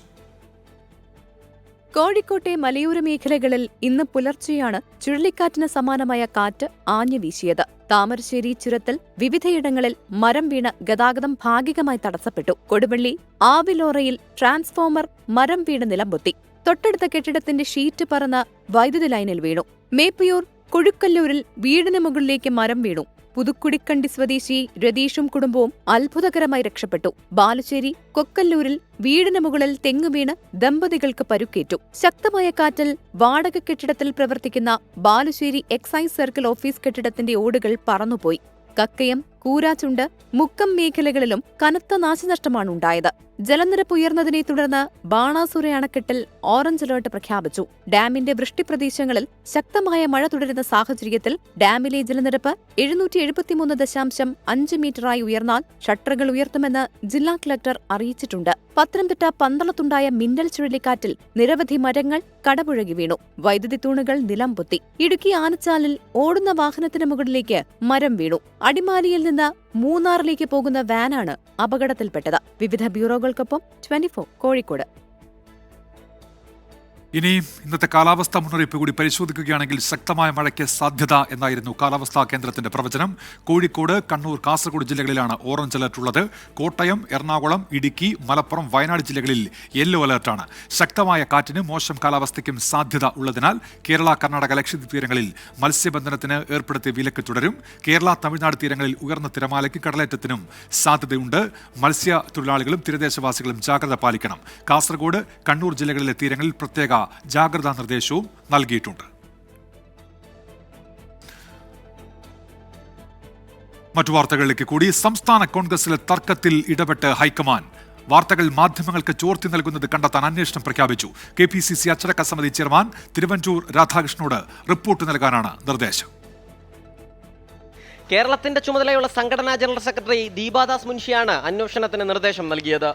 കോഴിക്കോട്ടെ മലയോര മേഖലകളിൽ ഇന്ന് പുലർച്ചെയാണ് ചുഴലിക്കാറ്റിന് സമാനമായ കാറ്റ് ആഞ്ഞു വീശിയത്. താമരശ്ശേരി ചുരത്തിൽ വിവിധയിടങ്ങളിൽ മരം വീണ് ഗതാഗതം ഭാഗികമായി തടസ്സപ്പെട്ടു. കൊടുവള്ളി ആവിലോറയിൽ ട്രാൻസ്ഫോമർ മരം വീണ് നിലംപൊത്തി. തൊട്ടടുത്ത കെട്ടിടത്തിന്റെ ഷീറ്റ് പറന്ന് വൈദ്യുതി ലൈനിൽ വീണു. മേപ്പയൂർ കുഴുക്കല്ലൂരിൽ വീടിന് മുകളിലേക്ക് മരം വീണു. പുതുക്കുടിക്കണ്ടി സ്വദേശി രതീഷും കുടുംബവും അത്ഭുതകരമായി രക്ഷപ്പെട്ടു. ബാലുശ്ശേരി കൊക്കല്ലൂരിൽ വീടിന് മുകളിൽ തെങ്ങ് വീണ് ദമ്പതികൾക്ക് പരുക്കേറ്റു. ശക്തമായ കാറ്റിൽ വാടക കെട്ടിടത്തിൽ പ്രവർത്തിക്കുന്ന ബാലുശ്ശേരി എക്സൈസ് സർക്കിൾ ഓഫീസ് കെട്ടിടത്തിന്റെ ഓടുകൾ പറന്നുപോയി. കക്കയം, കൂരാച്ചുണ്ട്, മുക്കം മേഖലകളിലും കനത്ത നാശനഷ്ടമാണ് ഉണ്ടായത്. ജലനിരപ്പ് ഉയർന്നതിനെ തുടർന്ന് ബാണാസുര അണക്കെട്ടിൽ ഓറഞ്ച് അലർട്ട് പ്രഖ്യാപിച്ചു. ഡാമിന്റെ വൃഷ്ടിപ്രദേശങ്ങളിൽ ശക്തമായ മഴ തുടരുന്ന സാഹചര്യത്തിൽ ഡാമിലെ ജലനിരപ്പ് 773.5 മീറ്ററായി ഉയർന്നാൽ ഷട്ടറുകൾ ഉയർത്തുമെന്ന് ജില്ലാ കളക്ടർ അറിയിച്ചിട്ടുണ്ട്. പത്തനംതിട്ട പന്തളത്തുണ്ടായ മിന്നൽ ചുഴലിക്കാറ്റിൽ നിരവധി മരങ്ങൾ കടപുഴകി വീണു. വൈദ്യുതി തൂണുകൾ നിലംപൊത്തി. ഇടുക്കി ആനച്ചാലിൽ ഓടുന്ന വാഹനത്തിന് മുകളിലേക്ക് മരം വീണു. അടിമാലിയിൽ നിന്ന് മൂന്നാറിലേക്ക് പോകുന്ന വാനാണ് അപകടത്തിൽപ്പെട്ടത്. വിവിധ ബ്യൂറോകൾക്കൊപ്പം 24 കോഴിക്കോട്. ഇനി ഇന്നത്തെ കാലാവസ്ഥാ മുന്നറിയിപ്പ് കൂടി പരിശോധിക്കുകയാണെങ്കിൽ ശക്തമായ മഴയ്ക്ക് സാധ്യത എന്നായിരുന്നു കാലാവസ്ഥാ കേന്ദ്രത്തിന്റെ പ്രവചനം. കോഴിക്കോട്, കണ്ണൂർ, കാസർഗോഡ് ജില്ലകളിലാണ് ഓറഞ്ച് അലർട്ട് ഉള്ളത്. കോട്ടയം, എറണാകുളം, ഇടുക്കി, മലപ്പുറം, വയനാട് ജില്ലകളിൽ യെല്ലോ അലർട്ടാണ്. ശക്തമായ കാറ്റിന് മോശം കാലാവസ്ഥയ്ക്കും സാധ്യത ഉള്ളതിനാൽ കേരള, കർണാടക, ലക്ഷദ്വീപ് തീരങ്ങളിൽ മത്സ്യബന്ധനത്തിന് ഏർപ്പെടുത്തിയ വിലക്ക് തുടരും. കേരള, തമിഴ്നാട് തീരങ്ങളിൽ ഉയർന്ന തിരമാലയ്ക്ക് കടലേറ്റത്തിനും സാധ്യതയുണ്ട്. മത്സ്യത്തൊഴിലാളികളും തീരദേശവാസികളും ജാഗ്രത പാലിക്കണം. കാസർഗോഡ്, കണ്ണൂർ ജില്ലകളിലെ തീരങ്ങളിൽ പ്രത്യേക ജാഗ്രതാ നിർദ്ദേശവും നൽകിയിട്ടുണ്ട്. മറ്റു വാർത്തകളിലേക്ക് കൂടി. സംസ്ഥാന കോൺഗ്രസിലെ തർക്കത്തിൽ ഇടപെട്ട് ഹൈക്കമാൻഡ്. വാർത്തകൾ മാധ്യമങ്ങൾക്ക് ചോർത്തി നൽകുന്നത് കണ്ടെത്താൻ അന്വേഷണം പ്രഖ്യാപിച്ചു. KPCC അച്ചടക്ക സമിതി ചെയർമാൻ തിരുവഞ്ചൂർ രാധാകൃഷ്ണനോട് റിപ്പോർട്ട് നൽകാനാണ് നിർദ്ദേശം. കേരളത്തിന്റെ ചുമതലയുള്ള സംഘടനാ ജനറൽ സെക്രട്ടറി ദീപാദാസ് മുൻഷിയാണ് അന്വേഷണത്തിന് നിർദ്ദേശം നൽകിയത്.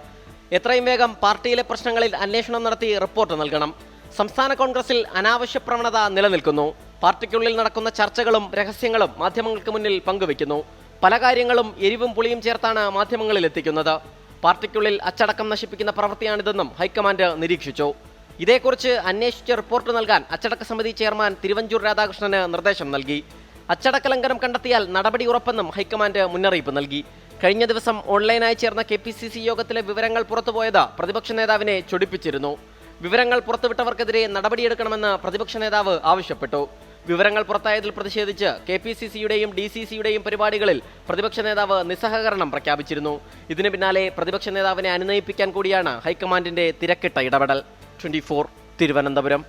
എത്രയും വേഗം പാർട്ടിയിലെ പ്രശ്നങ്ങളിൽ അന്വേഷണം നടത്തി റിപ്പോർട്ട് നൽകണം. സംസ്ഥാന കോൺഗ്രസിൽ അനാവശ്യ പ്രവണത നിലനിൽക്കുന്നു. പാർട്ടിക്കുള്ളിൽ നടക്കുന്ന ചർച്ചകളും രഹസ്യങ്ങളും മാധ്യമങ്ങൾക്ക് മുന്നിൽ പങ്കുവെക്കുന്നു. പല കാര്യങ്ങളും എരിവും പുളിയും ചേർത്താണ് മാധ്യമങ്ങളിൽ എത്തിക്കുന്നത്. പാർട്ടിക്കുള്ളിൽ അച്ചടക്കം നശിപ്പിക്കുന്ന പ്രവൃത്തിയാണിതെന്നും ഹൈക്കമാൻഡ് നിരീക്ഷിച്ചു. ഇതേക്കുറിച്ച് അന്വേഷിച്ച് റിപ്പോർട്ട് നൽകാൻ അച്ചടക്ക സമിതി ചെയർമാൻ തിരുവഞ്ചൂർ രാധാകൃഷ്ണന് നിർദ്ദേശം നൽകി. അച്ചടക്ക ലംഘനം കണ്ടെത്തിയാൽ നടപടി ഉറപ്പെന്നും ഹൈക്കമാൻഡ് മുന്നറിയിപ്പ് നൽകി. കഴിഞ്ഞ ദിവസം ഓൺലൈനായി ചേർന്ന KPCC യോഗത്തിലെ വിവരങ്ങൾ പുറത്തുപോയത് പ്രതിപക്ഷ നേതാവിനെ ചൊടിപ്പിച്ചിരുന്നു. വിവരങ്ങൾ പുറത്തുവിട്ടവർക്കെതിരെ നടപടിയെടുക്കണമെന്ന് പ്രതിപക്ഷ നേതാവ് ആവശ്യപ്പെട്ടു. വിവരങ്ങൾ പുറത്തായതിൽ പ്രതിഷേധിച്ച് KPCCയുടെയും DCCയുടെയും പരിപാടികളിൽ പ്രതിപക്ഷ നേതാവ് നിസ്സഹകരണം പ്രഖ്യാപിച്ചിരുന്നു. ഇതിനു പിന്നാലെ പ്രതിപക്ഷ നേതാവിനെ അനുനയിപ്പിക്കാൻ കൂടിയാണ് ഹൈക്കമാൻഡിന്റെ തിരക്കിട്ട ഇടപെടൽ. 24 തിരുവനന്തപുരം.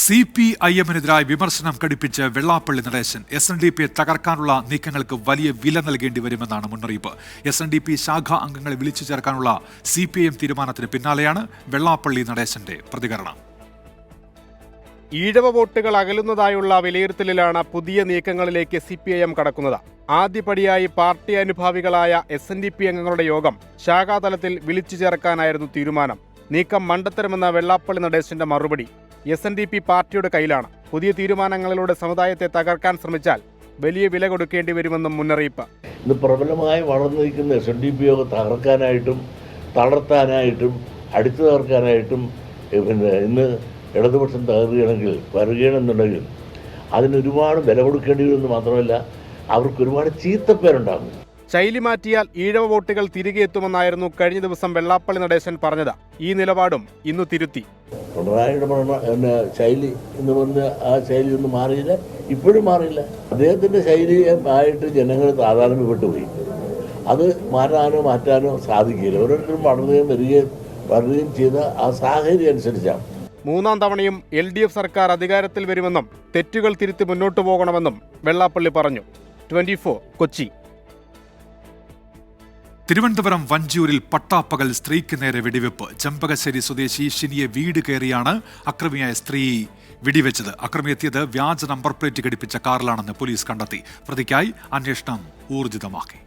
CPIM-നെതിരായ വിമർശനം കടുപ്പിച്ച് വെള്ളാപ്പള്ളി നടേശൻ. SNDPയെ തകർക്കാനുള്ള നീക്കങ്ങൾക്ക് വലിയ വില നൽകേണ്ടി വരുമെന്നാണ് മുന്നറിയിപ്പ്. SNDP ശാഖാ അംഗങ്ങളെ വിളിച്ചു ചേർക്കാനുള്ള CPIM തീരുമാനത്തിന് പിന്നാലെയാണ് വെള്ളാപ്പള്ളി നടേശന്റെ പ്രതികരണം. ഈഴവ വോട്ടുകൾ അകലുന്നതായുള്ള വിലയിരുത്തലിലാണ് പുതിയ നീക്കങ്ങളിലേക്ക് CPIM കടക്കുന്നത്. ആദ്യപടിയായി പാർട്ടി അനുഭാവികളായ SNDP അംഗങ്ങളുടെ യോഗം ശാഖാതലത്തിൽ വിളിച്ചു ചേർക്കാനായിരുന്നു തീരുമാനം. നീക്കം മണ്ടത്തരമെന്ന വെള്ളാപ്പള്ളി നടേശന്റെ മറുപടി. SNDP പാർട്ടിയുടെ കയ്യിലാണ്. പുതിയ തീരുമാനങ്ങളിലൂടെ സമുദായത്തെ തകർക്കാൻ ശ്രമിച്ചാൽ വലിയ വില കൊടുക്കേണ്ടി വരുമെന്നും മുന്നറിയിപ്പ്. ഇന്ന് പ്രബലമായി വളർന്നിരിക്കുന്ന SNDP യോഗം തകർക്കാനായിട്ടും തളർത്താനായിട്ടും അടിച്ചു തകർക്കാനായിട്ടും ഇന്ന് ഇടതുപക്ഷം വരികയാണെന്നുണ്ടെങ്കിൽ അതിനൊരുപാട് വില കൊടുക്കേണ്ടി വരുമെന്ന് മാത്രമല്ല അവർക്ക് ഒരുപാട് ചീത്തപ്പേരുണ്ടാകും. ശൈലി മാറ്റിയാൽ ഈഴവ വോട്ടുകൾ തിരികെ എത്തുമെന്നായിരുന്നു കഴിഞ്ഞ ദിവസം വെള്ളാപ്പള്ളി നടേശൻ പറഞ്ഞത്. ഈ നിലപാടും ഇന്ന് തിരുത്തി. പിണറായിയുടെ ശൈലി എന്ന് പറഞ്ഞ ആ ശൈലി ഒന്നും മാറിയില്ല, ഇപ്പോഴും മാറിയില്ല. അദ്ദേഹത്തിൻ്റെ ശൈലിയായിട്ട് ജനങ്ങൾ താതാത്മ്യപ്പെട്ടുപോയി. അത് മാറ്റാനോ സാധിക്കില്ല. ഓരോരുത്തരും വളരുകയും ചെയ്ത ആ സാഹചര്യം അനുസരിച്ചാണ്. മൂന്നാം തവണയും LDF സർക്കാർ അധികാരത്തിൽ വരുമെന്നും തെറ്റുകൾ തിരുത്തി മുന്നോട്ടു പോകണമെന്നും വെള്ളാപ്പള്ളി പറഞ്ഞു. 24 കൊച്ചി. തിരുവനന്തപുരം വഞ്ചിയൂരിൽ പട്ടാപ്പകൽ സ്ത്രീക്ക് നേരെ വെടിവെപ്പ്. ചെമ്പകശ്ശേരി സ്വദേശി ഷിനിയെ വീട് കയറിയാണ് അക്രമിയായ സ്ത്രീ വെടിവെച്ചത്. അക്രമി എത്തിയത് വ്യാജ നമ്പർ പ്ലേറ്റ് ഘടിപ്പിച്ച കാറിലാണെന്ന് പോലീസ് കണ്ടെത്തി. പ്രതിക്കായി അന്വേഷണം ഊർജിതമാക്കി.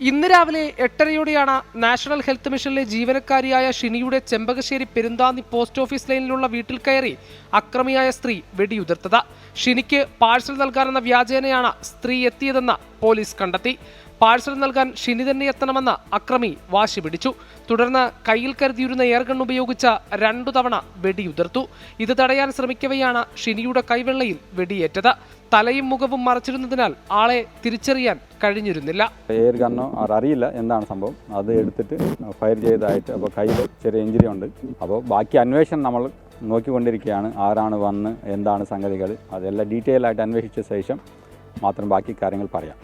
ഇന്ന് രാവിലെ 8:30യോടെയാണ് നാഷണൽ ഹെൽത്ത് മിഷനിലെ ജീവനക്കാരിയായ ഷിനിയുടെ ചെമ്പകശ്ശേരി പെരുന്താന്നി പോസ്റ്റ് ഓഫീസ് ലൈനിലുള്ള വീട്ടിൽ കയറി അക്രമിയായ സ്ത്രീ വെടിയുതിർത്തത്. ഷിനിക്ക് പാഴ്സൽ നൽകാനെന്ന വ്യാജേനയാണ് സ്ത്രീ എത്തിയതെന്ന് പോലീസ് കണ്ടെത്തി. പാഴ്സൽ നൽകാൻ ഷിനി തന്നെ എത്തണമെന്ന് അക്രമി വാശി പിടിച്ചു. തുടർന്ന് കയ്യിൽ കരുതിയിരുന്ന എയർഗൺ ഉപയോഗിച്ച 2 തവണ വെടിയുതിർത്തു. ഇത് തടയാൻ ശ്രമിക്കവെയാണ് ഷിനിയുടെ കൈവെള്ളയിൽ വെടിയേറ്റത്. തലയും മുഖവും മറച്ചിരുന്നതിനാൽ ആളെ തിരിച്ചറിയാൻ കഴിഞ്ഞിരുന്നില്ല. എയർ ഗണ്ണോ അറിയില്ല എന്താണ് സംഭവം, അത് എടുത്തിട്ട് ഫയർ ചെയ്തതായിട്ട്. അപ്പോൾ കയ്യിൽ ചെറിയ ഇഞ്ചുറി ഉണ്ട്. അപ്പോൾ ബാക്കി അന്വേഷണം നമ്മൾ നോക്കിക്കൊണ്ടിരിക്കുകയാണ്. ആരാണ് വന്ന് എന്താണ് സംഗതികൾ, അതെല്ലാം ഡീറ്റെയിൽ ആയിട്ട് അന്വേഷിച്ച ശേഷം മാത്രം ബാക്കി കാര്യങ്ങൾ പറയാം.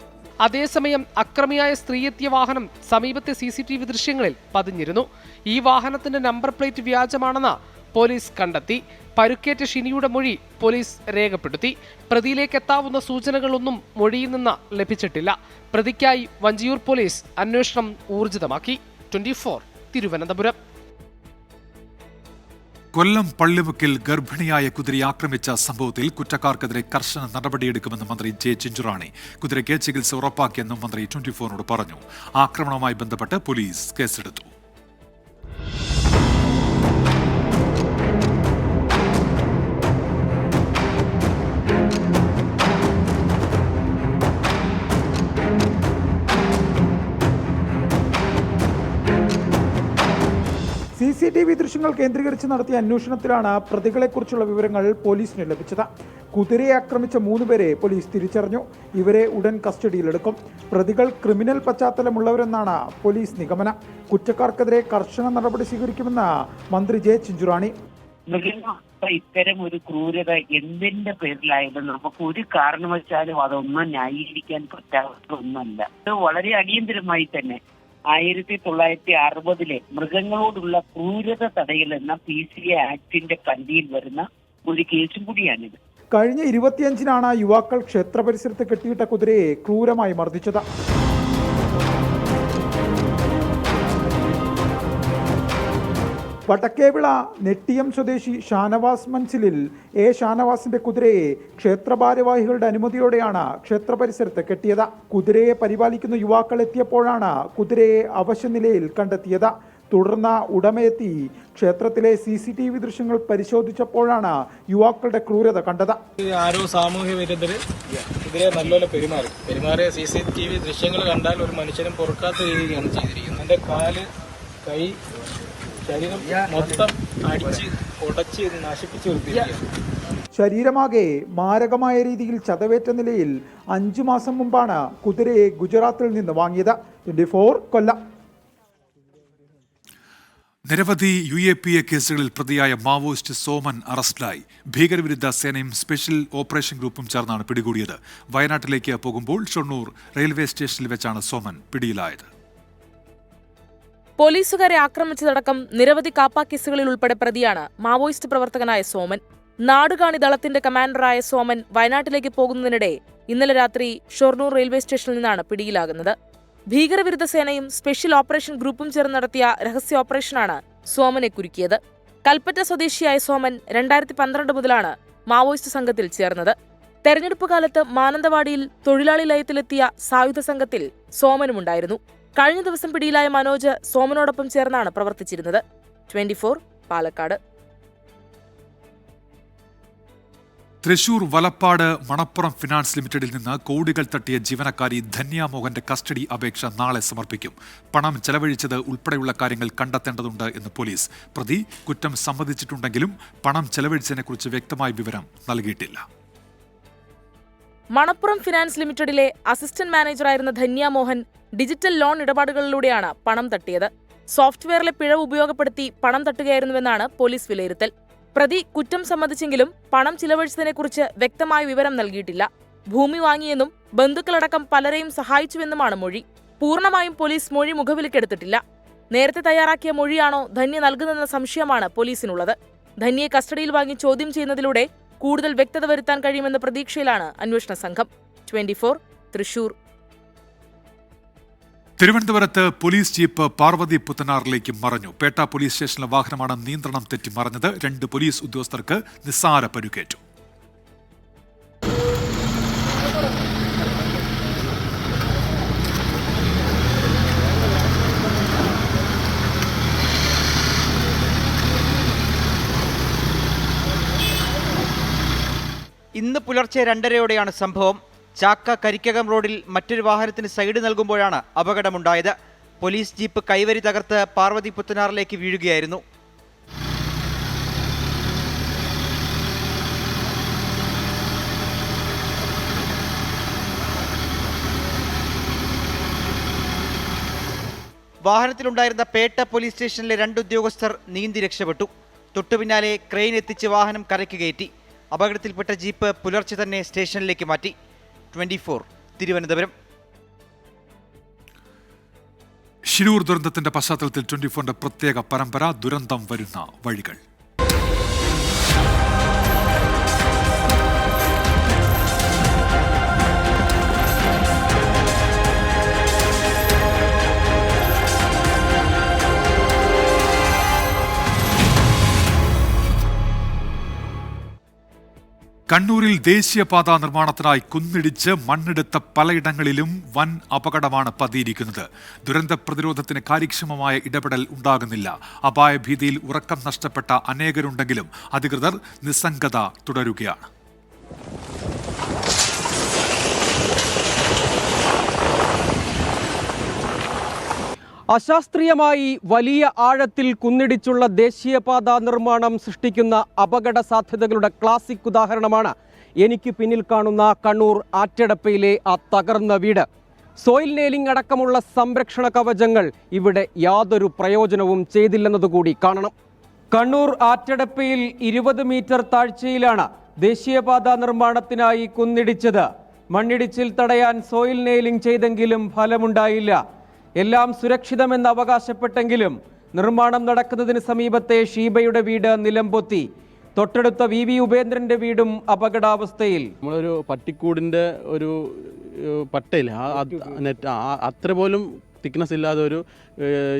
അതേസമയം അക്രമിയായ സ്ത്രീ എത്തിയ വാഹനം സമീപത്തെ CCTV ദൃശ്യങ്ങളിൽ പതിഞ്ഞിരുന്നു. ഈ വാഹനത്തിന്റെ നമ്പർ പ്ലേറ്റ് വ്യാജമാണെന്ന് പോലീസ് കണ്ടെത്തി. പരുക്കേറ്റ ഷിനിയുടെ മൊഴി പോലീസ് രേഖപ്പെടുത്തി. പ്രതിയിലേക്ക് എത്താവുന്ന സൂചനകളൊന്നും മൊഴിയിൽ നിന്ന് ലഭിച്ചിട്ടില്ല. പ്രതിക്കായി വഞ്ചിയൂർ പോലീസ് അന്വേഷണം ഊർജിതമാക്കി. 24 തിരുവനന്തപുരം. കൊല്ലം പള്ളിമുക്കിൽ ഗർഭിണിയായ കുതിരയെ ആക്രമിച്ച സംഭവത്തിൽ കുറ്റക്കാർക്കെതിരെ കർശന നടപടിയെടുക്കുമെന്ന് മന്ത്രി ജെ ചിഞ്ചുറാണി. കുതിരയ്ക്ക് ചികിത്സ ഉറപ്പാക്കിയെന്നും മന്ത്രി 24നോട് പറഞ്ഞു. ആക്രമണവുമായി ബന്ധപ്പെട്ട് പോലീസ് കേസെടുത്തു. CCTV ദൃശ്യങ്ങൾ കേന്ദ്രീകരിച്ച് നടത്തിയ അന്വേഷണത്തിലാണ് പ്രതികളെക്കുറിച്ചുള്ള വിവരങ്ങൾ പോലീസിന് ലഭിച്ചത്. കുതിരയെ ആക്രമിച്ച 3 പേരെ പോലീസ് തിരിച്ചറിഞ്ഞു. ഇവരെ ഉടൻ കസ്റ്റഡിയിലെടുക്കും. പ്രതികൾ ക്രിമിനൽ പശ്ചാത്തലമുള്ളവരെന്നാണ് പോലീസ് നിഗമനം. കുറ്റക്കാർക്കെതിരെ കർശന നടപടി സ്വീകരിക്കുമെന്ന് മന്ത്രി ജെ ചിഞ്ചുറാണി. ഇത്തരം ഒരു ക്രൂരത എന്തിന്റെ പേരിലായാലും നമുക്ക് ഒരു കാരണവശാലും അതൊന്നും ന്യായീകരിക്കാൻ പറ്റാത്ത ഒന്നല്ല. ഇത് വളരെ അടിയന്തരമായി തന്നെ 1960 മൃഗങ്ങളോടുള്ള ക്രൂരത തടയൽ എന്ന PCA ആക്ടിന്റെ പരിധിയിൽ വരുന്ന ഒരു കേസും കൂടിയാണിത്. കഴിഞ്ഞ 25-നാണ് യുവാക്കൾ ക്ഷേത്ര പരിസരത്ത് കെട്ടിയിട്ട കുതിരയെ ക്രൂരമായി മർദ്ദിച്ചത്. വടക്കേവിള നെട്ടിയം സ്വദേശി ഷാനവാസ് മൻസിലിൽ ഷാനവാസിന്റെ കുതിരയെ ക്ഷേത്രഭാരവാഹികളുടെ അനുമതിയോടെയാണ് ക്ഷേത്ര പരിസരത്ത് കെട്ടിയത്. കുതിരയെ പരിപാലിക്കുന്ന യുവാക്കൾ എത്തിയപ്പോഴാണ് കുതിരയെ അവശനിലയിൽ കണ്ടെത്തിയത്. തുടർന്ന് ഉടമയെത്തി ക്ഷേത്രത്തിലെ CCTV ദൃശ്യങ്ങൾ പരിശോധിച്ചപ്പോഴാണ് യുവാക്കളുടെ ക്രൂരത കണ്ടത്. ആരോ സാമൂഹ്യ വിരുദ്ധർ കുതിരയെ നല്ലപോലെ പെരുമാറിയ CCTV ദൃശ്യങ്ങൾ കണ്ടാൽ ഒരു മനുഷ്യനും പൊറുക്കാത്ത രീതിയിലാണ് ചെയ്തിരിക്കുന്നത്. എൻ്റെ കാല്, കൈ, ശരീരം മൊത്തം അടിച്ച് ഉടച്ച് നശിപ്പിച്ചു നിർത്തിയിരിക്കുകയാണ്. ശരീരമാകെ മാരകമായ രീതിയിൽ ചതവേറ്റ നിലയിൽ 5 മാസം മുമ്പാണ് കുതിരയെ ഗുജറാത്തിൽ നിന്ന് വാങ്ങിയത്. 24 കൊല്ലം. നിരവധി UAPA കേസുകളിൽ പ്രതിയായ മാവോയിസ്റ്റ് സോമൻ അറസ്റ്റിലായി. ഭീകരവിരുദ്ധ സേനയും സ്പെഷ്യൽ ഓപ്പറേഷൻ ഗ്രൂപ്പും ചേർന്നാണ് പിടികൂടിയത്. വയനാട്ടിലേക്ക് പോകുമ്പോൾ ഷൊർണൂർ റെയിൽവേ സ്റ്റേഷനിൽ വെച്ചാണ് സോമൻ പിടിയിലായത്. പോലീസുകാരെ ആക്രമിച്ചതടക്കം നിരവധി കാപ്പ കേസുകളിൽ ഉൾപ്പെടെ പ്രതിയാണ് മാവോയിസ്റ്റ് പ്രവർത്തകനായ സോമൻ. നാടുകാണി ദളത്തിന്റെ കമാൻഡറായ സോമൻ വയനാട്ടിലേക്ക് പോകുന്നതിനിടെ ഇന്നലെ രാത്രി ഷൊർണൂർ റെയിൽവേ സ്റ്റേഷനിൽ നിന്നാണ് പിടിയിലാകുന്നത്. ഭീകരവിരുദ്ധ സേനയും സ്പെഷ്യൽ ഓപ്പറേഷൻ ഗ്രൂപ്പും ചേർന്ന് നടത്തിയ രഹസ്യ ഓപ്പറേഷനാണ് സോമനെ കുരുക്കിയത്. കൽപ്പറ്റ സ്വദേശിയായ സോമൻ 2012 മുതലാണ് മാവോയിസ്റ്റ് സംഘത്തിൽ ചേർന്നത്. തെരഞ്ഞെടുപ്പ് കാലത്ത് മാനന്തവാടിയിൽ തൊഴിലാളി ലയത്തിലെത്തിയ സായുധ സംഘത്തിൽ സോമനുമുണ്ടായിരുന്നു. കഴിഞ്ഞ ദിവസം പിടിയിലായ മനോജ് സോമനോടൊപ്പം ചേർന്നാണ് പ്രവർത്തിച്ചിരുന്നത്. 24 പാലക്കാട്. തൃശൂർ വലപ്പാട് മണപ്പുറം ഫിനാൻസ് ലിമിറ്റഡിൽ നിന്ന് കോടികൾ തട്ടിയ ജീവനക്കാരി ധന്യ മോഹന്റെ കസ്റ്റഡി അപേക്ഷ നാളെ സമർപ്പിക്കും. പണം ചെലവഴിച്ചത് ഉൾപ്പെടെയുള്ള കാര്യങ്ങൾ കണ്ടെത്തേണ്ടതുണ്ട് എന്ന് പോലീസ്. പ്രതി കുറ്റം സമ്മതിച്ചിട്ടുണ്ടെങ്കിലും പണം ചെലവഴിച്ചതിനെക്കുറിച്ച് വ്യക്തമായ വിവരം നൽകിയിട്ടില്ല. മണപ്പുറം ഫിനാൻസ് ലിമിറ്റഡിലെ അസിസ്റ്റന്റ് മാനേജറായിരുന്ന ധന്യ മോഹൻ ഡിജിറ്റൽ ലോൺ ഇടപാടുകളിലൂടെയാണ് പണം തട്ടിയത്. സോഫ്റ്റ്വെയറിലെ പിഴവ് ഉപയോഗപ്പെടുത്തി പണം തട്ടുകയായിരുന്നുവെന്നാണ് പോലീസ് വിലയിരുത്തൽ. പ്രതി കുറ്റം സമ്മതിച്ചെങ്കിലും പണം ചിലവഴിച്ചതിനെക്കുറിച്ച് വ്യക്തമായ വിവരം നൽകിയിട്ടില്ല. ഭൂമി വാങ്ങിയെന്നും ബന്ധുക്കളടക്കം പലരെയും സഹായിച്ചുവെന്നുമാണ് മൊഴി. പൂർണ്ണമായും പോലീസ് മൊഴി മുഖവിലക്കെടുത്തിട്ടില്ല. നേരത്തെ തയ്യാറാക്കിയ മൊഴിയാണോ ധന്യ നൽകുന്നതെന്ന സംശയമാണ് പോലീസിനുള്ളത്. ധന്യയെ കസ്റ്റഡിയിൽ വാങ്ങി ചോദ്യം ചെയ്യുന്നതിലൂടെ കൂടുതൽ വ്യക്തത വരുത്താൻ കഴിയുമെന്ന പ്രതീക്ഷയിലാണ് അന്വേഷണ സംഘം. 24 തൃശൂർ. തിരുവനന്തപുരത്ത് പോലീസ് ജീപ്പ് പാർവതി പുത്തനാറിലേക്ക് മറഞ്ഞു. പേട്ട പോലീസ് സ്റ്റേഷനിലെ വാഹനമാണ് നിയന്ത്രണം തെറ്റി മറഞ്ഞത്. 2 പോലീസ് ഉദ്യോഗസ്ഥർക്ക് നിസ്സാര പരുക്കേറ്റു. ഇന്ന് പുലർച്ചെ 2:30യോടെയാണ് സംഭവം. ചാക്ക കരിക്കകം റോഡിൽ മറ്റൊരു വാഹനത്തിന് സൈഡ് നൽകുമ്പോഴാണ് അപകടമുണ്ടായത്. പോലീസ് ജീപ്പ് കൈവരി തകർത്ത് പാർവതി പുത്തനാറിലേക്ക് വീഴുകയായിരുന്നു. വാഹനത്തിലുണ്ടായിരുന്ന പേട്ട പോലീസ് സ്റ്റേഷനിലെ 2 ഉദ്യോഗസ്ഥർ നീന്തി രക്ഷപ്പെട്ടു. തൊട്ടുപിന്നാലെ ക്രെയിൻ എത്തിച്ച് വാഹനം കരയ്ക്ക് കയറ്റി. അപകടത്തിൽപ്പെട്ട ജീപ്പ് പുലർച്ചെ തന്നെ സ്റ്റേഷനിലേക്ക് മാറ്റി. 24 തിരുവനന്തപുരം. ശിരൂർ ദുരന്തത്തിന്റെ പശ്ചാത്തലത്തിൽ 24ന്റെ പ്രത്യേക പരമ്പര ദുരന്തം വരുന്ന വഴികൾ. കണ്ണൂരിൽ ദേശീയപാതാ നിർമ്മാണത്തിനായി കുന്നിടിച്ച് മണ്ണെടുത്ത പലയിടങ്ങളിലും വൻ അപകടമാണ് പതിയിരിക്കുന്നത്. ദുരന്ത പ്രതിരോധത്തിന് കാര്യക്ഷമമായ ഇടപെടൽ ഉണ്ടാകുന്നില്ല. അപായഭീതിയിൽ ഉറക്കം നഷ്ടപ്പെട്ട അനേകരുണ്ടെങ്കിലും അധികൃതർ നിസ്സംഗത തുടരുകയാണ്. അശാസ്ത്രീയമായി വലിയ ആഴത്തിൽ കുന്നിടിച്ചുള്ള ദേശീയപാതാ നിർമ്മാണം സൃഷ്ടിക്കുന്ന അപകട സാധ്യതകളുടെ ക്ലാസിക് ഉദാഹരണമാണ് എനിക്ക് പിന്നിൽ കാണുന്ന കണ്ണൂർ ആറ്റടപ്പയിലെ ആ തകർന്ന വീട്. സോയിൽ നെയിലിംഗ് അടക്കമുള്ള സംരക്ഷണ കവചങ്ങൾ ഇവിടെ യാതൊരു പ്രയോജനവും ചെയ്തില്ലെന്നതുകൂടി കാണണം. കണ്ണൂർ ആറ്റടപ്പയിൽ 20 മീറ്റർ താഴ്ചയിലാണ് ദേശീയപാതാ നിർമ്മാണത്തിനായി കുന്നിടിച്ചത്. മണ്ണിടിച്ചിൽ തടയാൻ സോയിൽ നെയിലിംഗ് ചെയ്തെങ്കിലും ഫലമുണ്ടായില്ല. എല്ലാം സുരക്ഷിതമെന്ന് അവകാശപ്പെട്ടെങ്കിലും നിർമ്മാണം നടക്കുന്നതിന് സമീപത്തെ ഷീബയുടെ വീട് നിലംപൊത്തി. തൊട്ടടുത്ത VV ഉപേന്ദ്രന്റെ വീടും അപകടാവസ്ഥയിൽ. നമ്മളൊരു പട്ടിക്കൂടിൻ്റെ ഒരു പട്ടയില്ല അത്ര പോലും തിക്നെസ് ഇല്ലാതെ ഒരു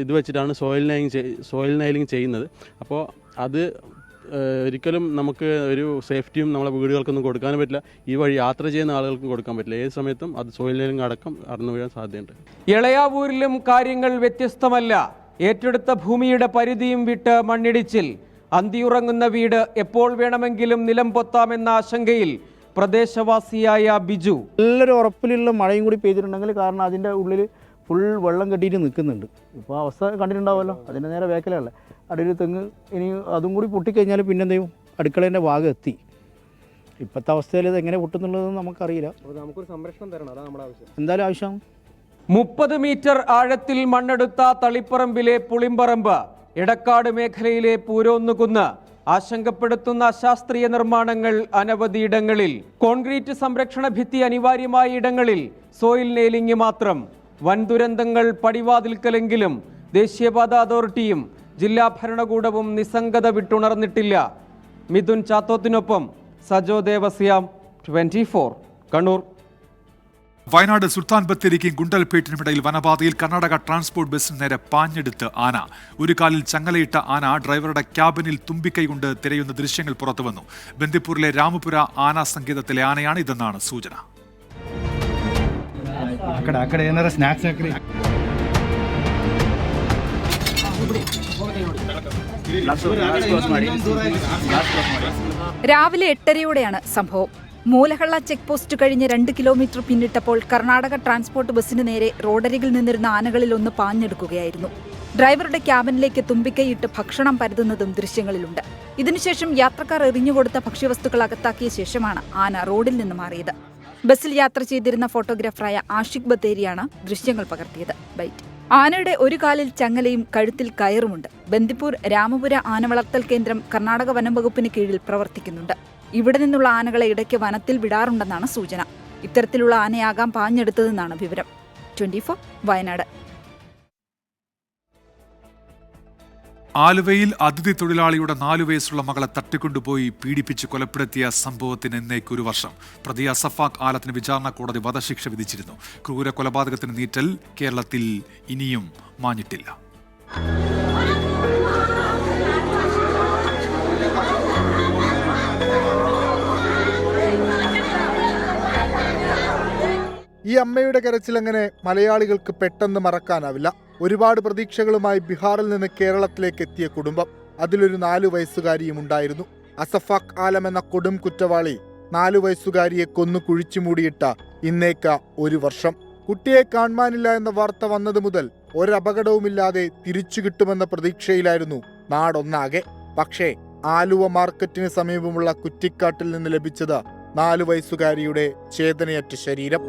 ഇത് വെച്ചിട്ടാണ് സോയിൽ നൈലിംഗ് ചെയ്യുന്നത്. അപ്പോൾ അത് ഒരിക്കലും നമുക്ക് ഒരു സേഫ്റ്റിയും നമ്മളെ വീടുകൾക്കൊന്നും കൊടുക്കാനും പറ്റില്ല. ഈ വഴി യാത്ര ചെയ്യുന്ന ആളുകൾക്കും കൊടുക്കാൻ പറ്റില്ല. ഏത് സമയത്തും അത് സോയിൽ നൈലിംഗ് അടക്കം അടന്നു വീഴാൻ സാധ്യതയുണ്ട്. എളയാവൂരിലും കാര്യങ്ങൾ വ്യത്യസ്തമല്ല. ഏറ്റെടുത്ത ഭൂമിയുടെ പരിധിയും വിട്ട് മണ്ണിടിച്ചിൽ. അന്തിയുറങ്ങുന്ന വീട് എപ്പോൾ വേണമെങ്കിലും നിലം പൊത്താമെന്ന ആശങ്കയിൽ പ്രദേശവാസിയായ ബിജു. നല്ലൊരു ഉറപ്പിലുള്ള മഴയും കൂടി പെയ്തിട്ടുണ്ടെങ്കിൽ, കാരണം അതിൻ്റെ ഉള്ളിൽ ഫുൾ വെള്ളം കെട്ടിയിട്ട് നിൽക്കുന്നുണ്ട്. ഇപ്പോൾ അവസ്ഥ കണ്ടിട്ടുണ്ടാവുമല്ലോ, അതിൻ്റെ നേരെ വേക്കലല്ലേ അടിയിൽ തെങ്ങ്. ഇനി അതും കൂടി പൊട്ടിക്കഴിഞ്ഞാൽ പിന്നെ എന്തെയും അടുക്കളേൻ്റെ ഭാഗം എത്തി. ഇപ്പോഴത്തെ അവസ്ഥയിൽ ഇത് എങ്ങനെ പൊട്ടുന്നുള്ളതെന്ന് നമുക്കറിയില്ല. നമുക്കൊരു സംരക്ഷണം തരണം, അതാണ് നമ്മുടെ ആവശ്യം. എന്തായാലും ആവശ്യം. 30 മീറ്റർ ആഴത്തിൽ മണ്ണെടുത്ത തളിപ്പറമ്പിലെ പുളിമ്പറമ്പ്, എടക്കാട് മേഖലയിലെ പൂരോന്നുകുന്ന്. ആശങ്കപ്പെടുത്തുന്ന അശാസ്ത്രീയ നിർമ്മാണങ്ങൾ അനവധിയിടങ്ങളിൽ. കോൺക്രീറ്റ് സംരക്ഷണ ഭിത്തി അനിവാര്യമായ ഇടങ്ങളിൽ സോയിൽ നെയിലിംഗ് മാത്രം. വൻ ദുരന്തങ്ങൾ പടിവാതിൽക്കലെങ്കിലും ദേശീയപാത അതോറിറ്റിയും ജില്ലാ ഭരണകൂടവും നിസ്സംഗത വിട്ടുണർന്നിട്ടില്ല. മിഥുൻ ചാത്തോത്തിനൊപ്പം സജോ ദേവസ്യാം, 24 കണ്ണൂർ. വയനാട് സുൽത്താൻ ബത്തേരിക്കും ഗുണ്ടൽപേട്ടിനുമിടയിൽ വനപാതയിൽ കർണാടക ട്രാൻസ്പോർട്ട് ബസിന് നേരെ പാഞ്ഞെടുത്ത് ആന. ഒരു കാലിൽ ചങ്ങലയിട്ട ആന ഡ്രൈവറുടെ ക്യാബിനിൽ തുമ്പിക്കൈ കൊണ്ട് തിരയുന്ന ദൃശ്യങ്ങൾ പുറത്തുവന്നു. ബന്ദിപ്പൂരിലെ രാമപുര ആന സങ്കേതത്തിലെ ആനയാണ് ഇതെന്നാണ് സൂചന. രാവിലെ 8:30യോടെയാണ് സംഭവം. മൂലഹള്ള ചെക്ക് പോസ്റ്റ് കഴിഞ്ഞ് 2 കിലോമീറ്റർ പിന്നിട്ടപ്പോൾ കർണാടക ട്രാൻസ്പോർട്ട് ബസിന് നേരെ റോഡരികിൽ നിന്നിരുന്ന ആനകളിൽ ഒന്ന് പാഞ്ഞെടുക്കുകയായിരുന്നു. ഡ്രൈവറുടെ ക്യാബിനിലേക്ക് തുമ്പിക്കൈയിട്ട് ഭക്ഷണം പരതുന്നതും ദൃശ്യങ്ങളിലുണ്ട്. ഇതിനുശേഷം യാത്രക്കാർ എറിഞ്ഞുകൊടുത്ത ഭക്ഷ്യവസ്തുക്കൾ അകത്താക്കിയ ശേഷമാണ് ആന റോഡിൽ നിന്ന് മാറിയത്. ബസ്സിൽ യാത്ര ചെയ്തിരുന്ന ഫോട്ടോഗ്രാഫറായ ആഷിഖ് ബത്തേരിയാണ് ദൃശ്യങ്ങൾ പകർത്തിയത്. ബൈറ്റ്. ആനയുടെ ഒരു കാലിൽ ചങ്ങലയും കഴുത്തിൽ കയറുമുണ്ട്. ബന്ദിപ്പൂർ രാമപുര ആന വളർത്തൽ കേന്ദ്രം കർണാടക വനം വകുപ്പിന് കീഴിൽ പ്രവർത്തിക്കുന്നുണ്ട്. ഇവിടെ നിന്നുള്ള ആനകളെ ഇടയ്ക്ക് വനത്തിൽ വിടാറുണ്ടെന്നാണ് സൂചന. ഇത്തരത്തിലുള്ള ആനയാകാം പാഞ്ഞെടുത്തതെന്നാണ് വിവരം. 24 വയനാട്. ആലുവയിൽ അതിഥി തൊഴിലാളിയുടെ 4 വയസ്സുള്ള മകളെ തട്ടിക്കൊണ്ടുപോയി പീഡിപ്പിച്ച് കൊലപ്പെടുത്തിയ സംഭവത്തിന് എന്നേക്ക് 1 വർഷം. പ്രതി അസഫാഖ് ആലത്തിന് വിചാരണ കോടതി വധശിക്ഷ വിധിച്ചിരുന്നു. ക്രൂര കൊലപാതകത്തിന് നീറ്റൽ കേരളത്തിൽ ഇനിയും മാഞ്ഞിട്ടില്ല. ഈ അമ്മയുടെ കരച്ചിലങ്ങനെ മലയാളികൾക്ക് പെട്ടെന്ന് മറക്കാനാവില്ല. ഒരുപാട് പ്രതീക്ഷകളുമായി ബീഹാറിൽ നിന്ന് കേരളത്തിലേക്ക് എത്തിയ കുടുംബം. അതിലൊരു 4 വയസ്സുകാരിയും ഉണ്ടായിരുന്നു. അസഫാഖ് ആലം എന്ന കൊടും കുറ്റവാളി 4 വയസ്സുകാരിയെ കൊന്നു കുഴിച്ചുമൂടിയിട്ട ഇന്നേക്ക് 1 വർഷം. കുട്ടിയെ കാണാനില്ല എന്ന വാർത്ത വന്നത് മുതൽ ഒരപകടവുമില്ലാതെ തിരിച്ചു കിട്ടുമെന്ന പ്രതീക്ഷയിലായിരുന്നു നാടൊന്നാകെ. പക്ഷേ ആലുവ മാർക്കറ്റിന് സമീപമുള്ള കുറ്റിക്കാട്ടിൽ നിന്ന് ലഭിച്ചത് 4 വയസ്സുകാരിയുടെ ചേതനയറ്റ ശരീരം.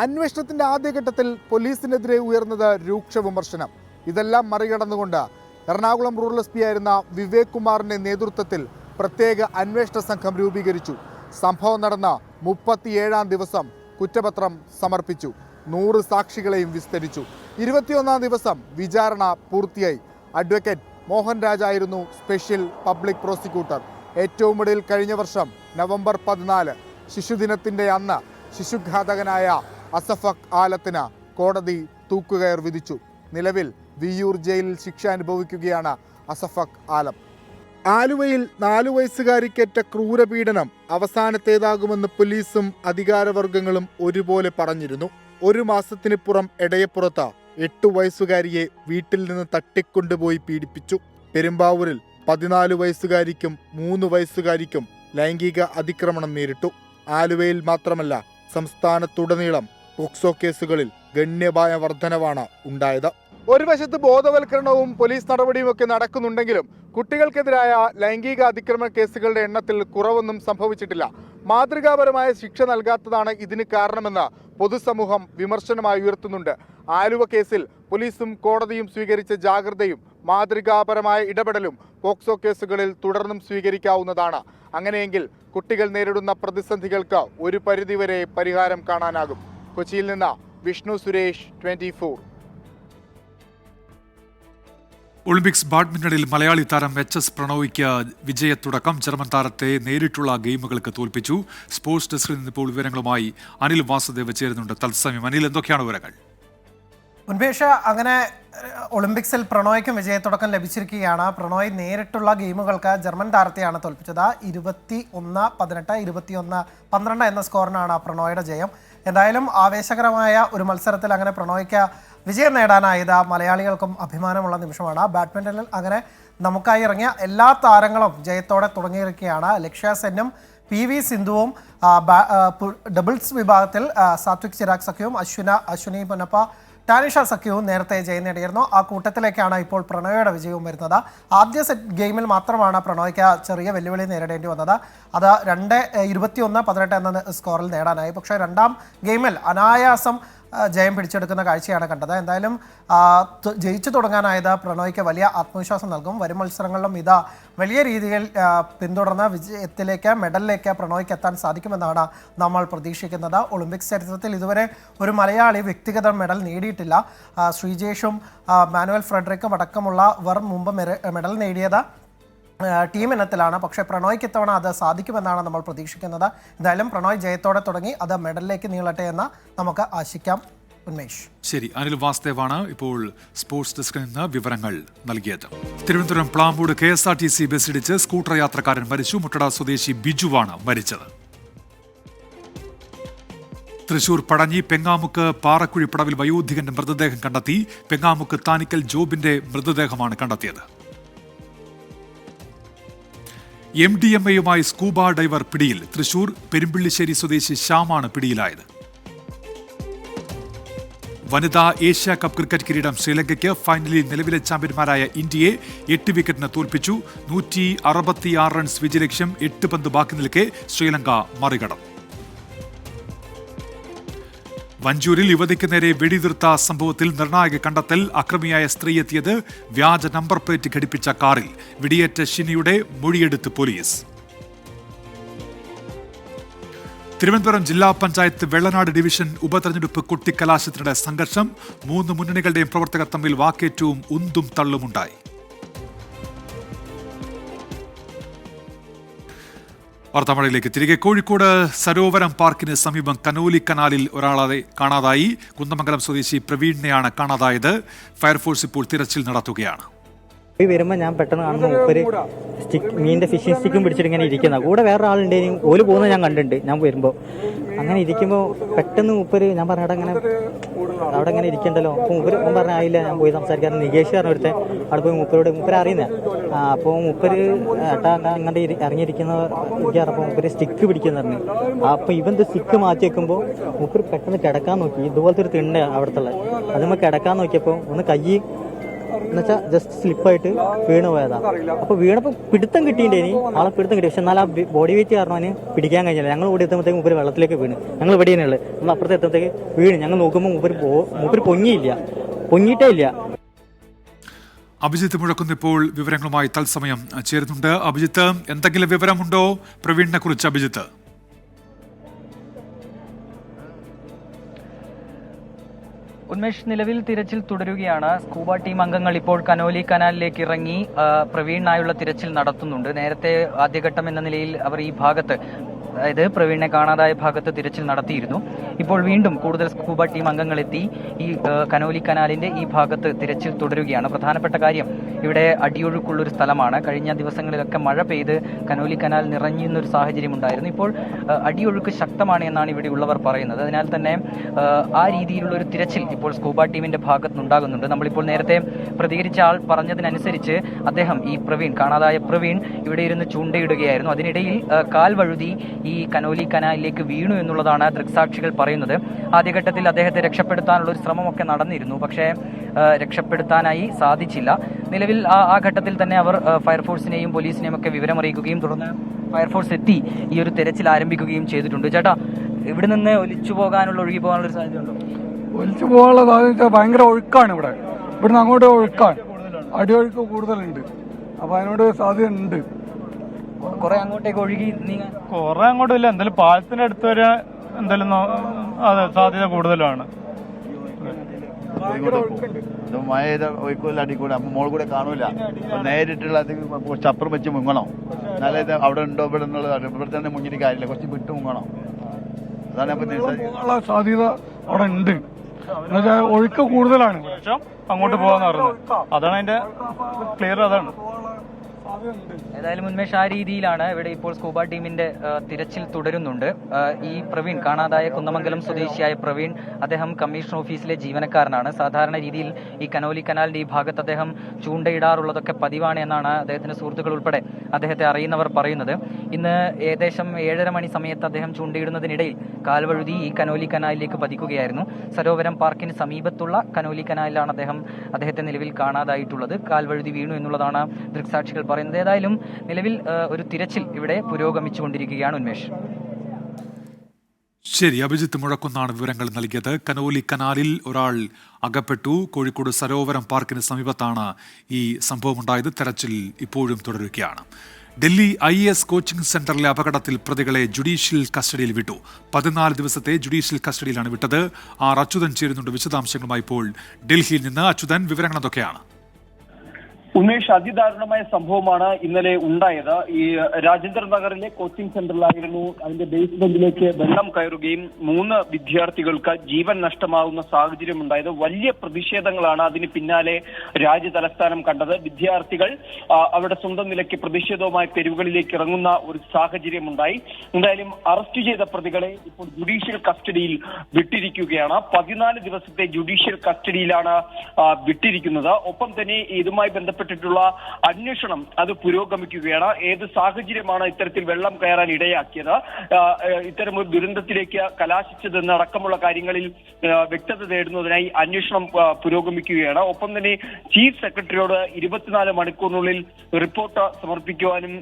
അന്വേഷണത്തിന്റെ ആദ്യഘട്ടത്തിൽ പോലീസിനെതിരെ ഉയർന്നത് രൂക്ഷ വിമർശനം. ഇതെല്ലാം മറികടന്നുകൊണ്ട് എറണാകുളം റൂറൽ എസ് പി ആയിരുന്ന വിവേക് കുമാറിന്റെ നേതൃത്വത്തിൽ പ്രത്യേക അന്വേഷണ സംഘം രൂപീകരിച്ചു. സംഭവം നടന്ന 37-ാം ദിവസം കുറ്റപത്രം സമർപ്പിച്ചു. 100 സാക്ഷികളെയും വിസ്തരിച്ചു. 21-ാം ദിവസം വിചാരണ പൂർത്തിയായി. അഡ്വക്കേറ്റ് മോഹൻ രാജായിരുന്നു സ്പെഷ്യൽ പബ്ലിക് പ്രോസിക്യൂട്ടർ. ഏറ്റവും ഒടുവിൽ കഴിഞ്ഞ വർഷം നവംബർ 14 ശിശുദിനത്തിന്റെ അന്ന് ശിശുഘാതകനായ അസഫക് ആലത്തിന് കോടതി തൂക്കുകയർ വിധിച്ചു. നിലവിൽ വിയ്യൂർ ജയിലിൽ ശിക്ഷ അനുഭവിക്കുകയാണ് അസഫക് ആലം. ആലുവയിൽ 4 വയസ്സുകാരിക്കേറ്റ ക്രൂരപീഡനം അവസാനത്തേതാകുമെന്ന് പോലീസും അധികാരവർഗങ്ങളും ഒരുപോലെ പറഞ്ഞിരുന്നു. 1 മാസത്തിനിപ്പുറം എടയപ്പുറത്ത് 8 വയസ്സുകാരിയെ വീട്ടിൽ നിന്ന് തട്ടിക്കൊണ്ടുപോയി പീഡിപ്പിച്ചു. പെരുമ്പാവൂരിൽ 14 വയസ്സുകാരിക്കും 3 വയസ്സുകാരിക്കും ലൈംഗിക അതിക്രമണം നേരിട്ടു. ആലുവയിൽ മാത്രമല്ല സംസ്ഥാനത്തുടനീളം പോക്സോ കേസുകളിൽ ഗണ്യമായ വർധനവാണ് ഉണ്ടായത്. ഒരു വശത്ത് ബോധവൽക്കരണവും പോലീസ് നടപടിയും ഒക്കെ നടക്കുന്നുണ്ടെങ്കിലും കുട്ടികൾക്കെതിരായ ലൈംഗിക അതിക്രമ കേസുകളുടെ എണ്ണത്തിൽ കുറവൊന്നും സംഭവിച്ചിട്ടില്ല. മാതൃകാപരമായ ശിക്ഷ നൽകാത്തതാണ് ഇതിന് കാരണമെന്ന് പൊതുസമൂഹം വിമർശനമായി ഉയർത്തുന്നുണ്ട്. ആലുവ കേസിൽ പോലീസും കോടതിയും സ്വീകരിച്ച ജാഗ്രതയും മാതൃകാപരമായ ഇടപെടലും പോക്സോ കേസുകളിൽ തുടർന്നും സ്വീകരിക്കാവുന്നതാണ്. അങ്ങനെയെങ്കിൽ കുട്ടികൾ നേരിടുന്ന പ്രതിസന്ധികൾക്ക് ഒരു പരിധിവരെ പരിഹാരം കാണാനാകും. കൊച്ചിയിൽ നിന്ന് വിഷ്ണു സുരേഷ്, 24. ഒളിമ്പിക്സ് ബാഡ്മിന്റണിൽ മലയാളി താരം HS പ്രണോയ്ക്ക് വിജയത്തുടക്കം. ജർമ്മൻ താരത്തെ നേരിട്ടുള്ള ഗെയിമുകൾക്ക് തോൽപ്പിച്ചു. സ്പോർട്സ് ഡെസ്കിൽ നിന്ന് ഇപ്പോൾ വിവരങ്ങളുമായി അനിൽ വാസുദേവ് ചേരുന്നുണ്ട് തത്സമയം. അനിൽ, എന്തൊക്കെയാണ് വിവരങ്ങൾ? ഉന്മേഷ, അങ്ങനെ ഒളിമ്പിക്സിൽ പ്രണോയ്ക്കും വിജയത്തുടക്കം ലഭിച്ചിരിക്കുകയാണ്. പ്രണോയ് നേരിട്ടുള്ള ഗെയിമുകൾക്ക് ജർമ്മൻ താരത്തെയാണ് തോൽപ്പിച്ചത്. 21-18, 21-12 എന്ന സ്കോറിനാണ് പ്രണോയുടെ ജയം. എന്തായാലും ആവേശകരമായ ഒരു മത്സരത്തിൽ അങ്ങനെ പ്രണോയ്ക്ക് വിജയം നേടാനായത് മലയാളികൾക്കും അഭിമാനമുള്ള നിമിഷമാണ്. ബാഡ്മിൻ്റണിൽ അങ്ങനെ നമുക്കായി ഇറങ്ങിയ എല്ലാ താരങ്ങളും ജയത്തോടെ തുടങ്ങിയിരിക്കുകയാണ്. ലക്ഷ്യ സെന്നും PV സിന്ധുവും ഡബിൾസ് വിഭാഗത്തിൽ സാത്വിക് ചിരാഗ് സഖ്യവും അശ്വിനി പൊന്നപ്പ ടാനിഷ സഖ്യവും നേരത്തെ ജയം നേടിയിരുന്നു. ആ കൂട്ടത്തിലേക്കാണ് ഇപ്പോൾ പ്രണോയുടെ വിജയവും വരുന്നത്. ആദ്യ സെറ്റ് ഗെയിമിൽ മാത്രമാണ് പ്രണോയ്ക്ക് ചെറിയ വെല്ലുവിളി നേരിടേണ്ടി വന്നത്. അത് 2-21-18 എന്ന സ്കോറിൽ നേടാനായി. പക്ഷേ രണ്ടാം ഗെയിമിൽ അനായാസം ജയം പിടിച്ചെടുക്കുന്ന കാഴ്ചയാണ് കണ്ടത്. എന്തായാലും ജയിച്ചു തുടങ്ങാനായത് പ്രണോയ്ക്ക് വലിയ ആത്മവിശ്വാസം നൽകും. വരും മത്സരങ്ങളിലും ഇത് വലിയ രീതിയിൽ പിന്തുടർന്ന് വിജയത്തിലേക്ക്, മെഡലിലേക്ക് പ്രണോയ്ക്ക് എത്താൻ സാധിക്കുമെന്നാണ് നമ്മൾ പ്രതീക്ഷിക്കുന്നത്. ഒളിമ്പിക്സ് ചരിത്രത്തിൽ ഇതുവരെ ഒരു മലയാളി വ്യക്തിഗത മെഡൽ നേടിയിട്ടില്ല. ശ്രീജേഷും മാനുവൽ ഫ്രെഡറിക്കും അടക്കമുള്ളവർ മുമ്പ് മെഡൽ നേടിയത് ടീം ഇനത്തിലാണ്. പക്ഷേ പ്രണോയ്ക്ക് ഇത്തവണ അത് സാധിക്കുമെന്നാണ് നമ്മൾ പ്രതീക്ഷിക്കുന്നത്. എന്തായാലും പ്രണോയ് ജയത്തോടെ തുടങ്ങി അത് മെഡലിലേക്ക് നീളട്ടെ എന്ന് നമുക്ക് ആശിക്കാം. ഉന്മേഷ്. ശരി, അനിൽ വാസുദേവാണ് ഇപ്പോൾ സ്പോർട്സ് ഡെസ്കിൽ നിന്ന് വിവരങ്ങൾ നൽകിയത്. തിരുവനന്തപുരം പ്ലാമ്പൂട് KSRTC ബസ്സിടിച്ച് സ്കൂട്ടർ യാത്രക്കാരൻ മരിച്ചു. മുട്ടട സ്വദേശി ബിജുവാണ് മരിച്ചത്. തൃശൂർ പടഞ്ഞി പെങ്ങാമുക്ക് പാറക്കുഴി പടവിൽ വയോധികന്റെ മൃതദേഹം കണ്ടെത്തി. പെങ്ങാമുക്ക് താനിക്കൽ ജോബിന്റെ മൃതദേഹമാണ് കണ്ടെത്തിയത്. MDMAയുമായി സ്കൂബ ഡൈവർ പിടിയിൽ. തൃശൂർ പെരുമ്പിള്ളിശ്ശേരി സ്വദേശി ശ്യാമാണ് പിടിയിലായത്. വനിതാ ഏഷ്യ കപ്പ് ക്രിക്കറ്റ് കിരീടം ശ്രീലങ്കയ്ക്ക്. ഫൈനലിൽ നിലവിലെ ചാമ്പ്യന്മാരായ ഇന്ത്യയെ 8 വിക്കറ്റിന് തോൽപ്പിച്ചു. 166 റൺസ് വിജയലക്ഷ്യം. 8 പന്ത് ബാക്കി നിൽക്കെ ശ്രീലങ്ക മറികടന്നു. വഞ്ചൂരിൽ യുവതിക്ക് നേരെ വെടിതീർത്ത സംഭവത്തിൽ നിർണായക കണ്ടെത്തൽ. അക്രമിയായ സ്ത്രീ എത്തിയത് വ്യാജ നമ്പർ പ്ലേറ്റ് ഘടിപ്പിച്ച കാറിൽ. വെടിയേറ്റ ഷിനിയുടെ മൊഴിയെടുത്ത് പോലീസ്. തിരുവനന്തപുരം ജില്ലാ പഞ്ചായത്ത് വെള്ളനാട് ഡിവിഷൻ ഉപതെരഞ്ഞെടുപ്പ് കൊട്ടിക്കലാശത്തിനിടെ സംഘർഷം. 3 മുന്നണികളുടെയും പ്രവർത്തകർ തമ്മിൽ വാക്കേറ്റവും ഉന്തും തള്ളുമുണ്ടായി. വാർത്താമഴയിലേക്ക് തിരികെ. കോഴിക്കോട് സരോവരം പാർക്കിന് സമീപം കനോലി കനാലിൽ ഒരാളെ കാണാതായി. കുന്നമംഗലം സ്വദേശി പ്രവീണിനെയാണ് കാണാതായത്. ഫയർഫോഴ്സ് ഇപ്പോൾ തിരച്ചിൽ നടത്തുകയാണ്. വരുമ്പോൾ ഞാൻ പെട്ടെന്ന് കാണുന്ന മൂപ്പര് മീനിന്റെ ഫിഷിംഗ് സ്റ്റിക്കും പിടിച്ചിട്ട് ഇങ്ങനെ ഇരിക്കുന്ന കൂടെ വേറെ ആളുണ്ടെങ്കിൽ ഓല് പോകുന്നത് ഞാൻ കണ്ടിട്ടുണ്ട്. ഞാൻ വരുമ്പോൾ അങ്ങനെ ഇരിക്കുമ്പോൾ പെട്ടെന്ന് മൂപ്പര് ഞാൻ പറഞ്ഞ അവിടെ ഇങ്ങനെ ഇരിക്കണ്ടല്ലോ. അപ്പോൾ മൂപ്പര് പറഞ്ഞ ആയില്ല, ഞാൻ പോയി സംസാരിക്കാൻ നികേഷ് പറഞ്ഞ ഒരുത്തെ അവിടെ പോയി മൂപ്പര് അറിയുന്നത്. അപ്പോൾ മൂപ്പര് അങ്ങോട്ട് ഇറങ്ങിയിരിക്കുന്ന ഇരിക്കാറപ്പോൾ മൂപ്പര് സ്റ്റിക്ക് പിടിക്കുന്ന പറഞ്ഞു. അപ്പോൾ ഇവന്ത് സ്റ്റിക്ക് മാറ്റി വെക്കുമ്പോൾ മൂപ്പര് പെട്ടെന്ന് കിടക്കാൻ നോക്കി. ഇതുപോലത്തെ ഒരു തിണ്ണ അവിടത്തുള്ള അതുമ്പോൾ കിടക്കാൻ നോക്കിയപ്പോൾ ഒന്ന് കൈ എന്നുവെച്ചാൽ ജസ്റ്റ് സ്ലിപ്പായിട്ട് വീണ് പോയതാ. അപ്പോൾ വീണപ്പോൾ പിടുത്തം കിട്ടിയിട്ടേനി, ആളെ പിടുത്തം കിട്ടി. പക്ഷെ എന്നാൽ ആ ബോഡി വെയിറ്റ് കാരണം അവന് പിടിക്കാൻ കഴിഞ്ഞില്ല. ഞങ്ങൾ ഇവിടെ എത്തുമ്പോഴത്തേക്ക് മൂപ്പര് വെള്ളത്തിലേക്ക് വീണ്. ഞങ്ങൾ ഇവിടെ തന്നെയുള്ളത്. നമ്മൾ അപ്പുറത്ത് എത്തുമ്പോഴത്തേക്ക് വീണ്. ഞങ്ങൾ നോക്കുമ്പോൾ മൂപ്പര് പൊങ്ങിയിട്ടേ ഇല്ല. അഭിജിത്ത് മുഴക്കുന്ന് ഇപ്പോൾ വിവരങ്ങളുമായി തത്സമയം ചേരുന്നുണ്ട്. അഭിജിത്ത്, എന്തെങ്കിലും വിവരമുണ്ടോ പ്രവീണിനെ കുറിച്ച്? അഭിജിത്ത്, ഉന്മേഷ്, നിലവിൽ തിരച്ചിൽ തുടരുകയാണ്. സ്കൂബ ടീം അംഗങ്ങൾ ഇപ്പോൾ കനോലി കനാലിലേക്ക് ഇറങ്ങി പ്രവീണിനായുള്ള തിരച്ചിൽ നടത്തുന്നുണ്ട്. നേരത്തെ ആദ്യഘട്ടം എന്ന നിലയിൽ അവർ ഈ ഭാഗത്ത്, അതായത് പ്രവീണിനെ കാണാതായ ഭാഗത്ത് തിരച്ചിൽ നടത്തിയിരുന്നു. ഇപ്പോൾ വീണ്ടും കൂടുതൽ സ്കൂബ ടീം അംഗങ്ങൾ എത്തി ഈ കനോലി കനാലിന്റെ ഈ ഭാഗത്ത് തിരച്ചിൽ തുടരുകയാണ്. പ്രധാനപ്പെട്ട കാര്യം, ഇവിടെ അടിയൊഴുക്കുള്ളൊരു സ്ഥലമാണ്. കഴിഞ്ഞ ദിവസങ്ങളിലൊക്കെ മഴ പെയ്ത് കനോലി കനാൽ നിറഞ്ഞിരുന്നൊരു സാഹചര്യം ഉണ്ടായിരുന്നു. ഇപ്പോൾ അടിയൊഴുക്ക് ശക്തമാണ് എന്നാണ് ഇവിടെയുള്ളവർ പറയുന്നത്. അതിനാൽ തന്നെ ആ രീതിയിലുള്ള ഒരു തിരച്ചിൽ ഇപ്പോൾ സ്കൂബ ടീമിന്റെ ഭാഗത്തുനിന്നുണ്ടാകുന്നുണ്ട്. നമ്മളിപ്പോൾ നേരത്തെ പ്രതികരിച്ച ആൾ പറഞ്ഞതിനനുസരിച്ച് അദ്ദേഹം, ഈ പ്രവീൺ, കാണാതായ പ്രവീൺ ഇവിടെ ഇരുന്ന് ചൂണ്ടയിടുകയായിരുന്നു. അതിനിടയിൽ കാൽ വഴുതി ഈ കനോലി കനാലിലേക്ക് വീണു എന്നുള്ളതാണ് ദൃക്സാക്ഷികൾ പറയുന്നത്. ആദ്യഘട്ടത്തിൽ അദ്ദേഹത്തെ രക്ഷപ്പെടുത്താനുള്ള ഒരു ശ്രമമൊക്കെ നടന്നിരുന്നു, പക്ഷേ രക്ഷപ്പെടുത്താനായി സാധിച്ചില്ല. നിലവിൽ ആ ഘട്ടത്തിൽ തന്നെ അവർ ഫയർഫോഴ്സിനെയും പോലീസിനെയും ഒക്കെ വിവരമറിയിക്കുകയും തുടർന്ന് ഫയർഫോഴ്സ് എത്തി ഈ ഒരു തെരച്ചിൽ ആരംഭിക്കുകയും ചെയ്തിട്ടുണ്ട്. ചേട്ടാ, ഇവിടെ നിന്ന് ഒലിച്ചു പോകാനുള്ള, ഒഴുകി പോകാനുള്ള ഒരു സാധ്യതയുണ്ടോ? ഒലിച്ചു പോകാനുള്ള സാധ്യത ഭയങ്കര ഒഴുക്കാണ്. ഇവിടുന്ന് അങ്ങോട്ട് ഒഴുക്കാണ്, അടിയൊഴുക്ക് കൂടുതലുണ്ട്. അപ്പൊ അതിനോട് സാധ്യത ഉണ്ട്. കുറെ അങ്ങോട്ടേക്ക് ഒഴുകി നീങ്ങാൻ കുറെ അങ്ങോട്ടില്ല, എന്തായാലും പാലത്തിന്റെ അടുത്ത് വരെ എന്തായാലും അതെ സാധ്യത കൂടുതലാണ്. മഴ ചെയ്ത ഒഴുക്കില്ല, അടിക്കൂടെ അപ്പൊ മോൾ കൂടെ കാണൂല. നേരിട്ടുള്ള ചപ്പർ വെച്ച് മുങ്ങണം. എന്നാലേ ഇത് അവിടെ ഉണ്ടോ ഇവിടെ എന്നുള്ളത്. ഇവിടെ തന്നെ മുങ്ങിട്ട് കാര്യമില്ല, കുറച്ച് വിട്ട് മുങ്ങണം. അതാണ് സാധ്യത അവിടെ ഉണ്ട്. എന്നുവെച്ചാൽ ഒഴുക്ക് കൂടുതലാണ്, അങ്ങോട്ട് പോകാന്ന് പറയുന്നത്. അതാണ് അതിന്റെ ക്ലിയർ, അതാണ്. ഏതായാലും ഉന്മേഷ്, ആ രീതിയിലാണ് ഇവിടെ ഇപ്പോൾ സ്കൂബ ടീമിന്റെ തിരച്ചിൽ തുടരുന്നുണ്ട്. ഈ പ്രവീൺ, കാണാതായ കുന്നമംഗലം സ്വദേശിയായ പ്രവീൺ, അദ്ദേഹം കമ്മീഷൻ ഓഫീസിലെ ജീവനക്കാരനാണ്. സാധാരണ രീതിയിൽ ഈ കനോലി കനാലിന്റെ ഈ ഭാഗത്ത് അദ്ദേഹം ചൂണ്ടയിടാറുള്ളതൊക്കെ പതിവാണ് എന്നാണ് അദ്ദേഹത്തിന്റെ സുഹൃത്തുക്കൾ ഉൾപ്പെടെ അദ്ദേഹത്തെ അറിയുന്നവർ പറയുന്നത്. ഇന്ന് ഏകദേശം 7:30 മണി സമയത്ത് അദ്ദേഹം ചൂണ്ടയിടുന്നതിനിടയിൽ കാൽവഴുതി ഈ കനോലി കനാലിലേക്ക് പതിക്കുകയായിരുന്നു. സരോവരം പാർക്കിന് സമീപത്തുള്ള കനോലി കനാലിലാണ് അദ്ദേഹത്തെ നിലവിൽ കാണാതായിട്ടുള്ളത്. കാൽവഴുതി വീണു എന്നുള്ളതാണ് ദൃക്സാക്ഷികൾ പറയുന്നത്. ഏതായാലും നിലവിൽ ഒരു തിരച്ചിൽ ഇവിടെ പുരോഗമിച്ചുകൊണ്ടിരിക്കുകയാണ്. ഉന്മേഷ്, ശരി. അഭിജിത്ത് മുഴക്കുന്നാണ് വിവരങ്ങൾ നൽകിയത്. കനോലി കനാലിൽ ഒരാൾ അകപ്പെട്ടു. കോഴിക്കോട് സരോവരം പാർക്കിന് സമീപത്താണ് ഈ സംഭവമുണ്ടായത്. തെരച്ചിൽ ഇപ്പോഴും തുടരുകയാണ്. ഡൽഹി IAS കോച്ചിംഗ് സെന്ററിലെ അപകടത്തിൽ പ്രതികളെ ജുഡീഷ്യൽ കസ്റ്റഡിയിൽ വിട്ടു. 14 ദിവസത്തെ ജുഡീഷ്യൽ കസ്റ്റഡിയിലാണ് വിട്ടത്. അച്യുതൻ ചേരുന്നുണ്ട് വിശദാംശങ്ങളുമായി ഇപ്പോൾ ഡൽഹിയിൽ നിന്ന്. അച്യുതൻ, വിവരങ്ങൾ എന്തൊക്കെയാണ്? ഉമേഷ്, അതിദാരുണമായ സംഭവമാണ് ഇന്നലെ ഉണ്ടായത്. ഈ രാജേന്ദ്ര നഗറിലെ കോച്ചിംഗ് സെന്ററിലായിരുന്നു. അതിന്റെ ബേസ്മെന്റിലേക്ക് വെള്ളം കയറുകയും 3 വിദ്യാർത്ഥികൾക്ക് ജീവൻ നഷ്ടമാകുന്ന സാഹചര്യം ഉണ്ടായത്. വലിയ പ്രതിഷേധങ്ങളാണ് അതിന് പിന്നാലെ രാജ്യ തലസ്ഥാനം കണ്ടത്. വിദ്യാർത്ഥികൾ അവരുടെ സ്വന്തം നിലയ്ക്ക് പ്രതിഷേധവുമായി തെരുവുകളിലേക്ക് ഇറങ്ങുന്ന ഒരു സാഹചര്യം ഉണ്ടായി. എന്തായാലും അറസ്റ്റ് ചെയ്ത പ്രതികളെ ഇപ്പോൾ ജുഡീഷ്യൽ കസ്റ്റഡിയിൽ വിട്ടിരിക്കുകയാണ്. 14 ദിവസത്തെ ജുഡീഷ്യൽ കസ്റ്റഡിയിലാണ് വിട്ടിരിക്കുന്നത്. ഒപ്പം തന്നെ ഇതുമായി ബന്ധപ്പെട്ടിട്ടുള്ള അന്വേഷണം അത് പുരോഗമിക്കുകയാണ്. ഏത് സാഹചര്യമാണ് ഇത്തരത്തിൽ വെള്ളം കയറാൻ ഇടയാക്കിയത്, ഇത്തരമൊരു ദുരന്തത്തിലേക്ക് കലാശിച്ചതെന്നടക്കമുള്ള കാര്യങ്ങളിൽ വ്യക്തത തേടുന്നതിനായി അന്വേഷണം പുരോഗമിക്കുകയാണ്. ഒപ്പം തന്നെ ചീഫ് സെക്രട്ടറിയോട് 24 മണിക്കൂറിനുള്ളിൽ റിപ്പോർട്ട് സമർപ്പിക്കുവാനും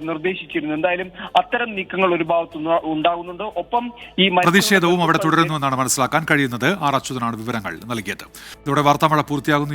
നിർദ്ദേശിച്ചിരുന്നു. എന്തായാലും അത്തരം നീക്കങ്ങൾ ഒരു ഭാഗത്തുനിന്ന് ഉണ്ടാകുന്നുണ്ട്. ഒപ്പം ഈ പ്രതിഷേധവും അവിടെ തുടരുന്നു എന്നാണ് മനസ്സിലാക്കാൻ കഴിയുന്നത്. അച്യുതനാണ് വിവരങ്ങൾ നൽകിയത്. ഇതോടെ വാർത്താമഴ പൂർത്തിയാകുന്നു.